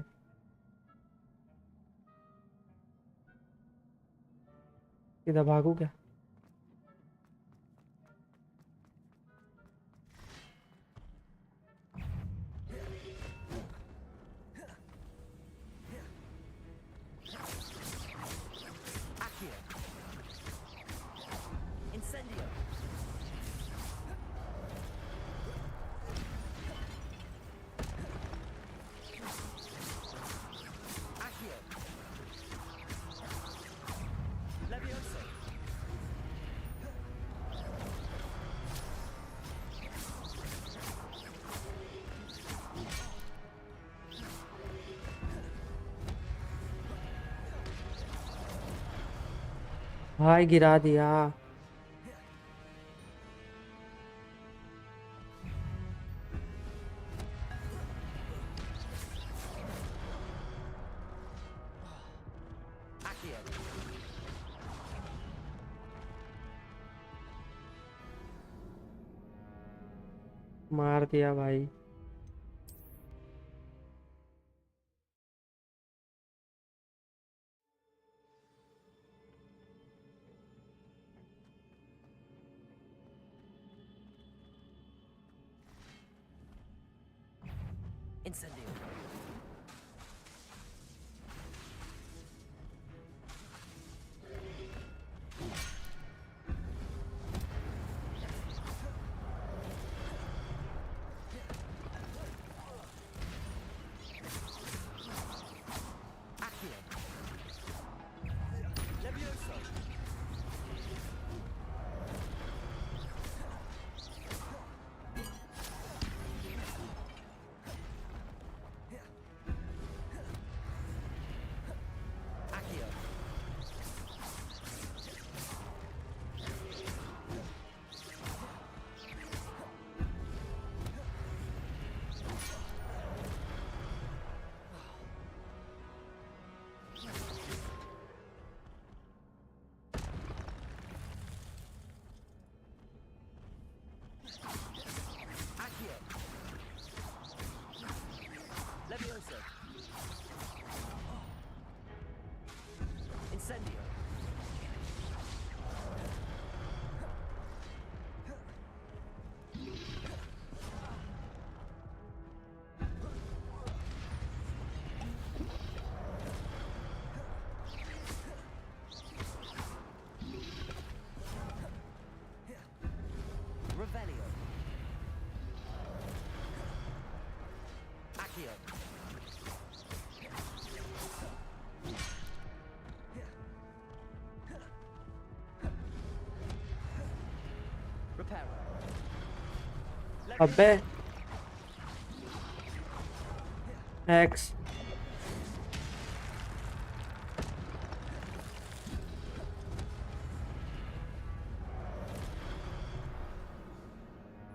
इधर भागू क्या? Accio. Incendio. Accio. भाई गिरा दिया। मार दिया भाई। Incendio. Incendio. Revelio. Accio. Reparo. अबे एक्स।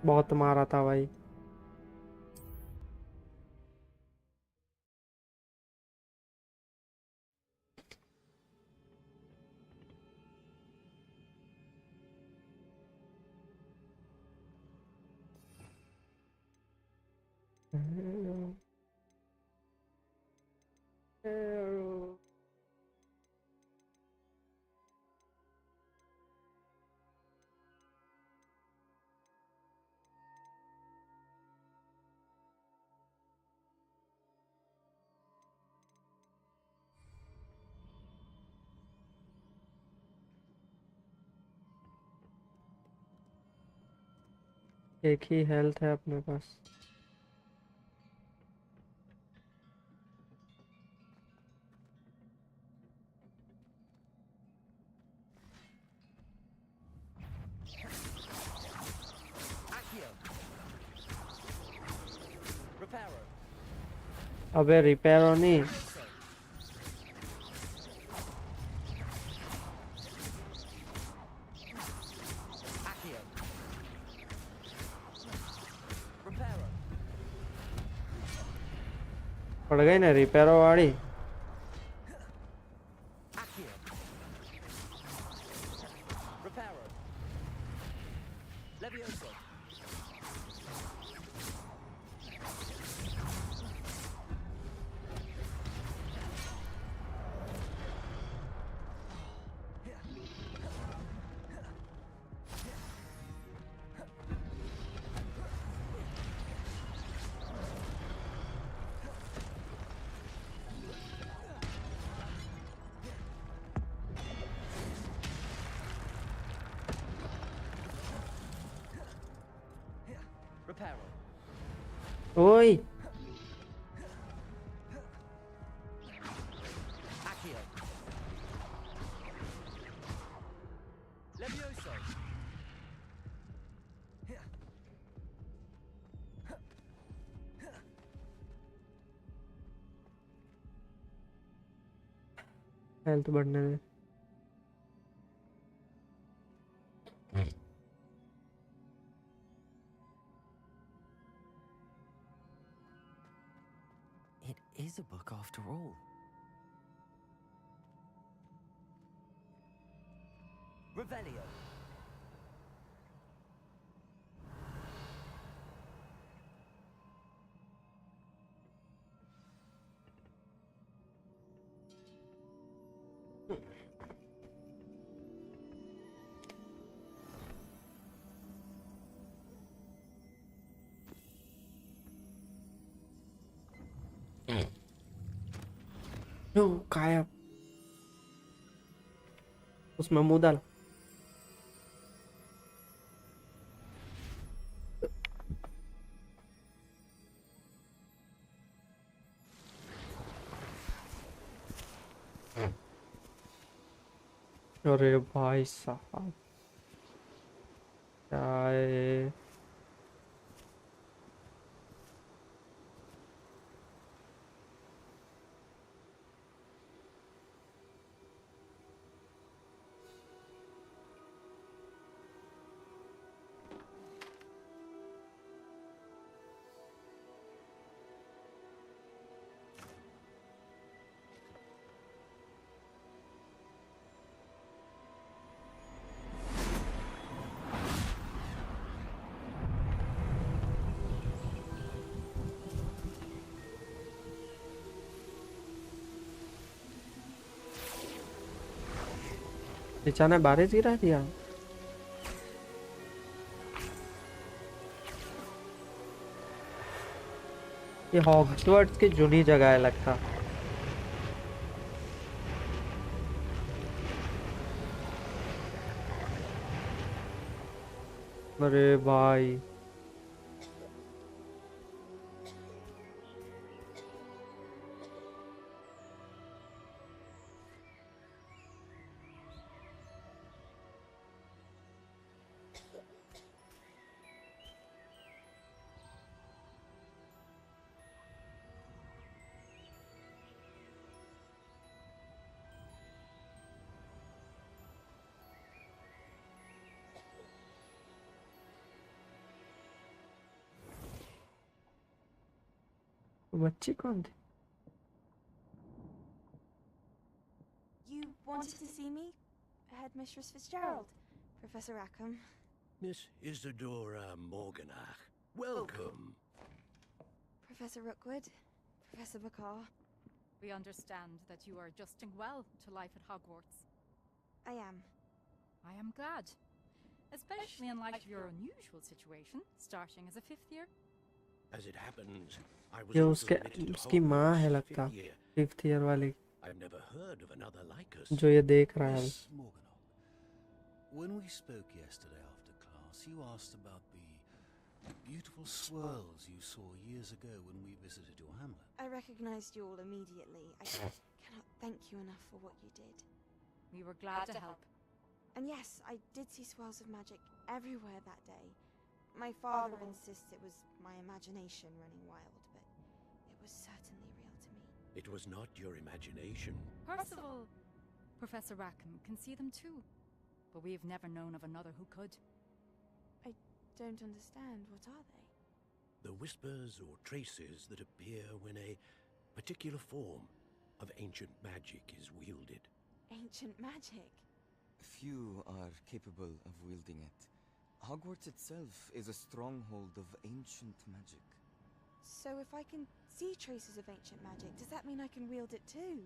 बहुत मारा था भाई। एक ही हेल्थ है अपने पास। Reparo. अबे रिपेयर नहीं। Accio. Reparo. पड़ गई ना रिपेयर वाली। Accio. Reparo. Levioso. Reparo. ओए Accio. Levioso. हेल्थ बढ़ने दे। is a book after all. Revelio. गायब। उसमें मुंह डाल। अरे भाई साहब क्या है? रिचा ने बारिश गिरा दिया। ये हॉग्सवर्ट्स की जुनी जगह है लगता। अरे भाई बच्ची कौन थी? You wanted to see me? Headmistress Fitzgerald. Professor Rackham. Miss Isadora Morganach, welcome. Professor Rookwood. Professor Bakar. We understand that you are adjusting well to life at Hogwarts. I am. I am glad. Especially in light of your unusual situation, starting as a 5th year. As it happens, I was ये also उसके admitted to उसकी माँ है Hogwarts लगता, 5th year. 5th year वाली I've never heard of another like us. जो ये देख रहा है। Miss Morganach, when we spoke yesterday after class, you asked about the beautiful swirls you saw years ago when we visited your hamlet. I recognized you all immediately. I cannot thank you enough for what you did. We were glad to help. And yes, I did see swirls of magic everywhere that day. My father insists it was my imagination running wild, but it was certainly real to me. It was not your imagination. Percival! Professor Rackham can see them too. But we've never known of another who could. I don't understand. What are they? The whispers or traces that appear when a particular form of ancient magic is wielded. Ancient magic? Few are capable of wielding it. Hogwarts itself is a stronghold of ancient magic. So if I can see traces of ancient magic, does that mean I can wield it too?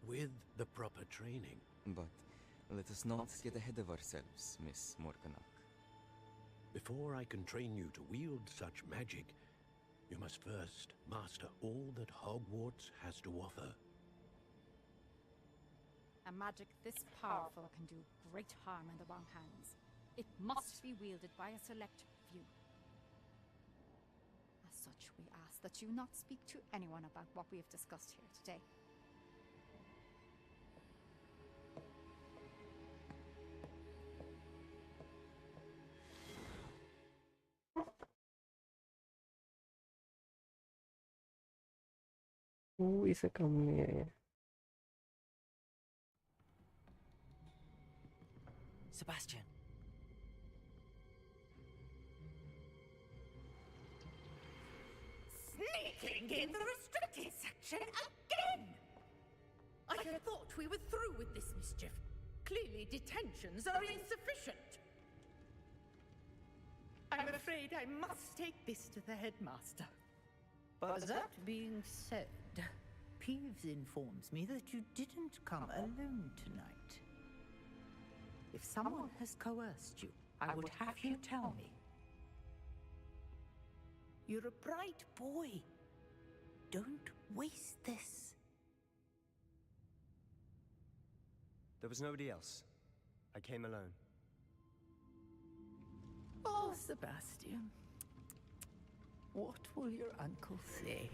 With the proper training. But let us not get ahead of ourselves, Miss Morganach. Before I can train you to wield such magic, you must first master all that Hogwarts has to offer. A magic this powerful can do great harm in the wrong hands. It must be wielded by a select few. As such, we ask that you not speak to anyone about what we have discussed here today. इसे कम नहीं है। Sebastian. Sneaking in the restricted restricted section again! I had thought we were through with this mischief. Clearly detentions are insufficient. I'm afraid I must take this to the headmaster. But that being said, Peeves informs me that you didn't come alone tonight. If someone has coerced you, I would have you tell me. You're a bright boy. Don't waste this. There was nobody else. I came alone. Oh, Sebastian. What will your uncle say?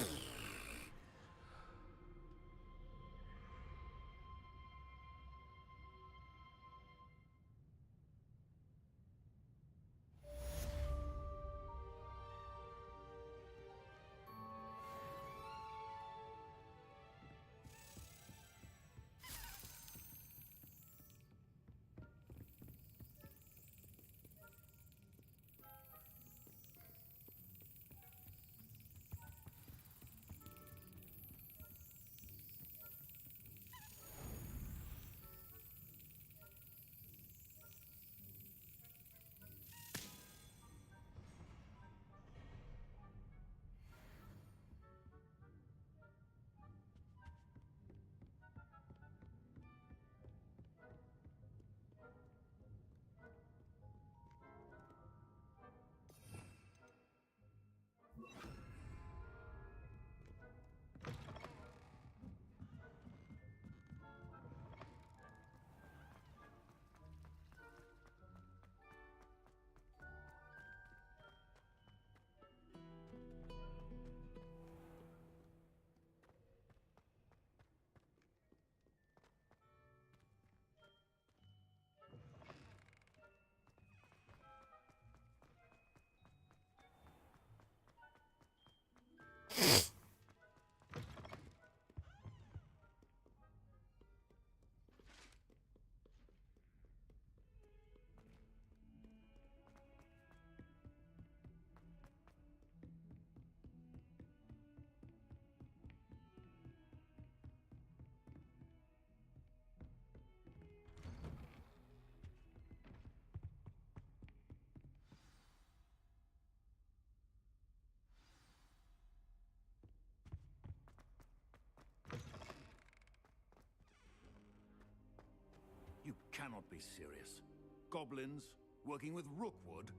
You cannot be serious. Goblins working with Rookwood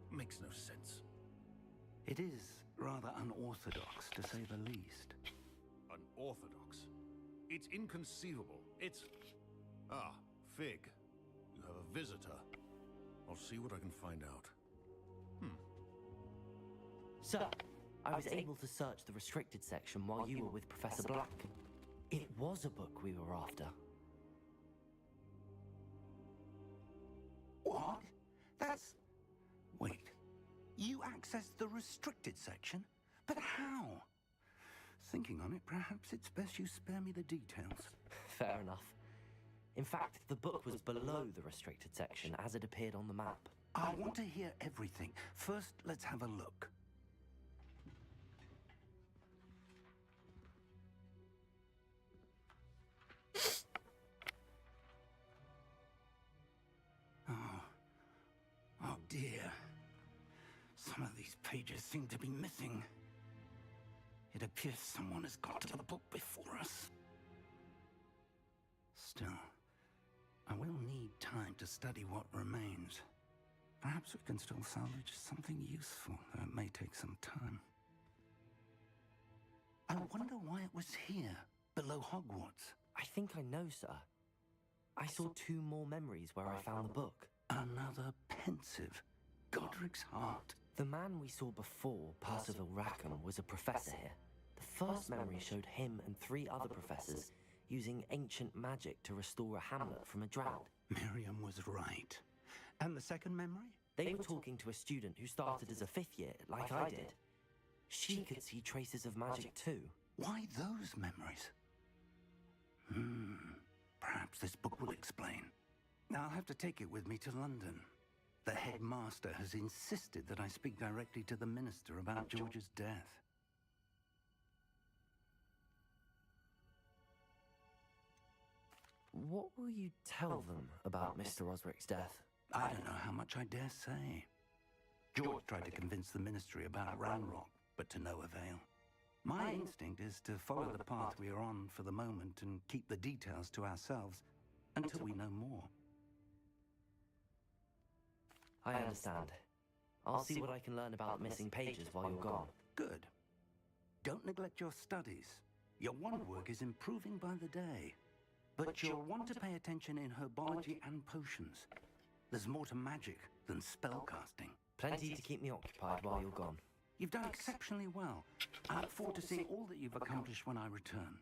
makes no sense. It is rather unorthodox, to say the least. Unorthodox? It's inconceivable. It's... Ah, Fig. You have a visitor. I'll see what I can find out. Sir, I was able to search the restricted section while you were with Professor Black. It was a book we were after. What? That's... Wait. You accessed the restricted section? But how? Thinking on it, perhaps it's best you spare me the details. Fair enough. In fact, the book was below the restricted section as it appeared on the map. I want to hear everything. First, let's have a look. Oh dear. Some of these pages seem to be missing. It appears someone has got to the book before us. Still, I will need time to study what remains. Perhaps we can still salvage something useful, though it may take some time. I wonder why it was here, below Hogwarts. I think I know, sir. I saw 2 more memories where I found the book. Another pensive. Godric's heart. The man we saw before, Percival Rackham, was a professor here. The first memory showed him and 3 other professors using ancient magic to restore a hamlet from a drought. Miriam was right. And the second memory? They were talking to a student who started as a 5th year, like I did. She could see traces of magic too. Why those memories? Perhaps this book will explain. I'll have to take it with me to London. The headmaster has insisted that I speak directly to the minister about George's death. What will you tell them about Mr. Osric's death? I don't know how much I dare say. George tried to convince the Ministry about Ranrock, but to no avail. My instinct is to follow the path we are on for the moment and keep the details to ourselves until we know more. I understand. I'll see what I can learn about missing pages while you're gone. Good. Don't neglect your studies. Your wand work is improving by the day. But you'll want to pay attention in herbology and potions. There's more to magic than spellcasting. Plenty to keep me occupied while you're gone. You've done exceptionally well. I look forward to seeing all that you've accomplished when I return.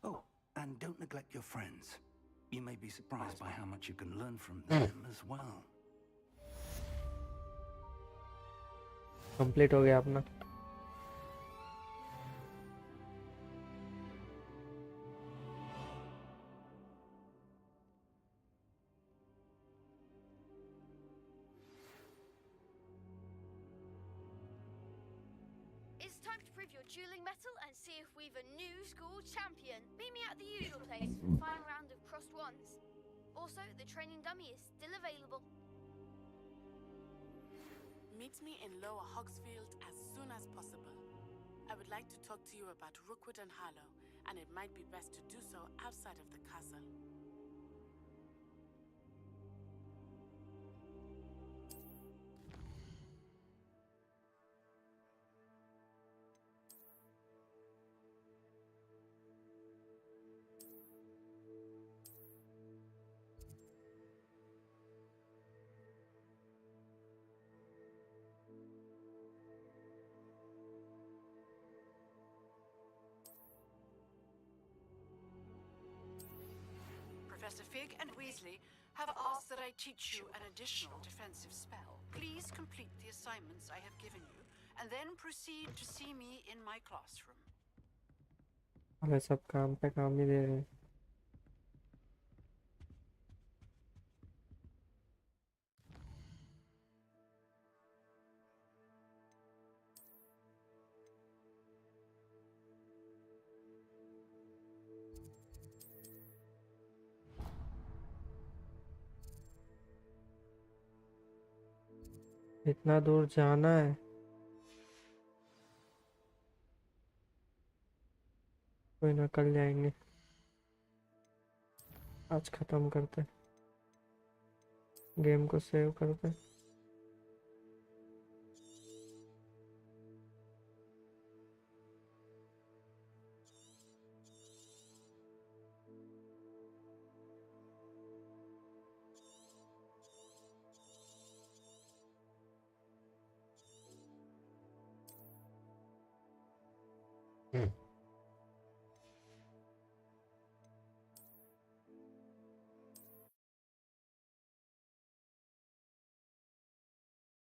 Oh, and don't neglect your friends. You may be surprised by how much you can learn from them as well. Complete हो गया अपना. It's time to prove your dueling mettle and see if we've a new school champion. Meet me at the usual place for the final round of crossed wands. Also, the training dummy is still available. Meet me in Lower Hogsfield as soon as possible. I would like to talk to you about Rookwood and Harlow, and it might be best to do so outside of the castle. Professor Fig and Weasley have asked that I teach you an additional defensive spell. Please complete the assignments I have given you, and then proceed to see me in my classroom. हमें सब काम पे काम ही दे रहे हैं. इतना दूर जाना है. कोई ना, कल जाएंगे. आज खत्म करते, गेम को सेव करते. Hmm.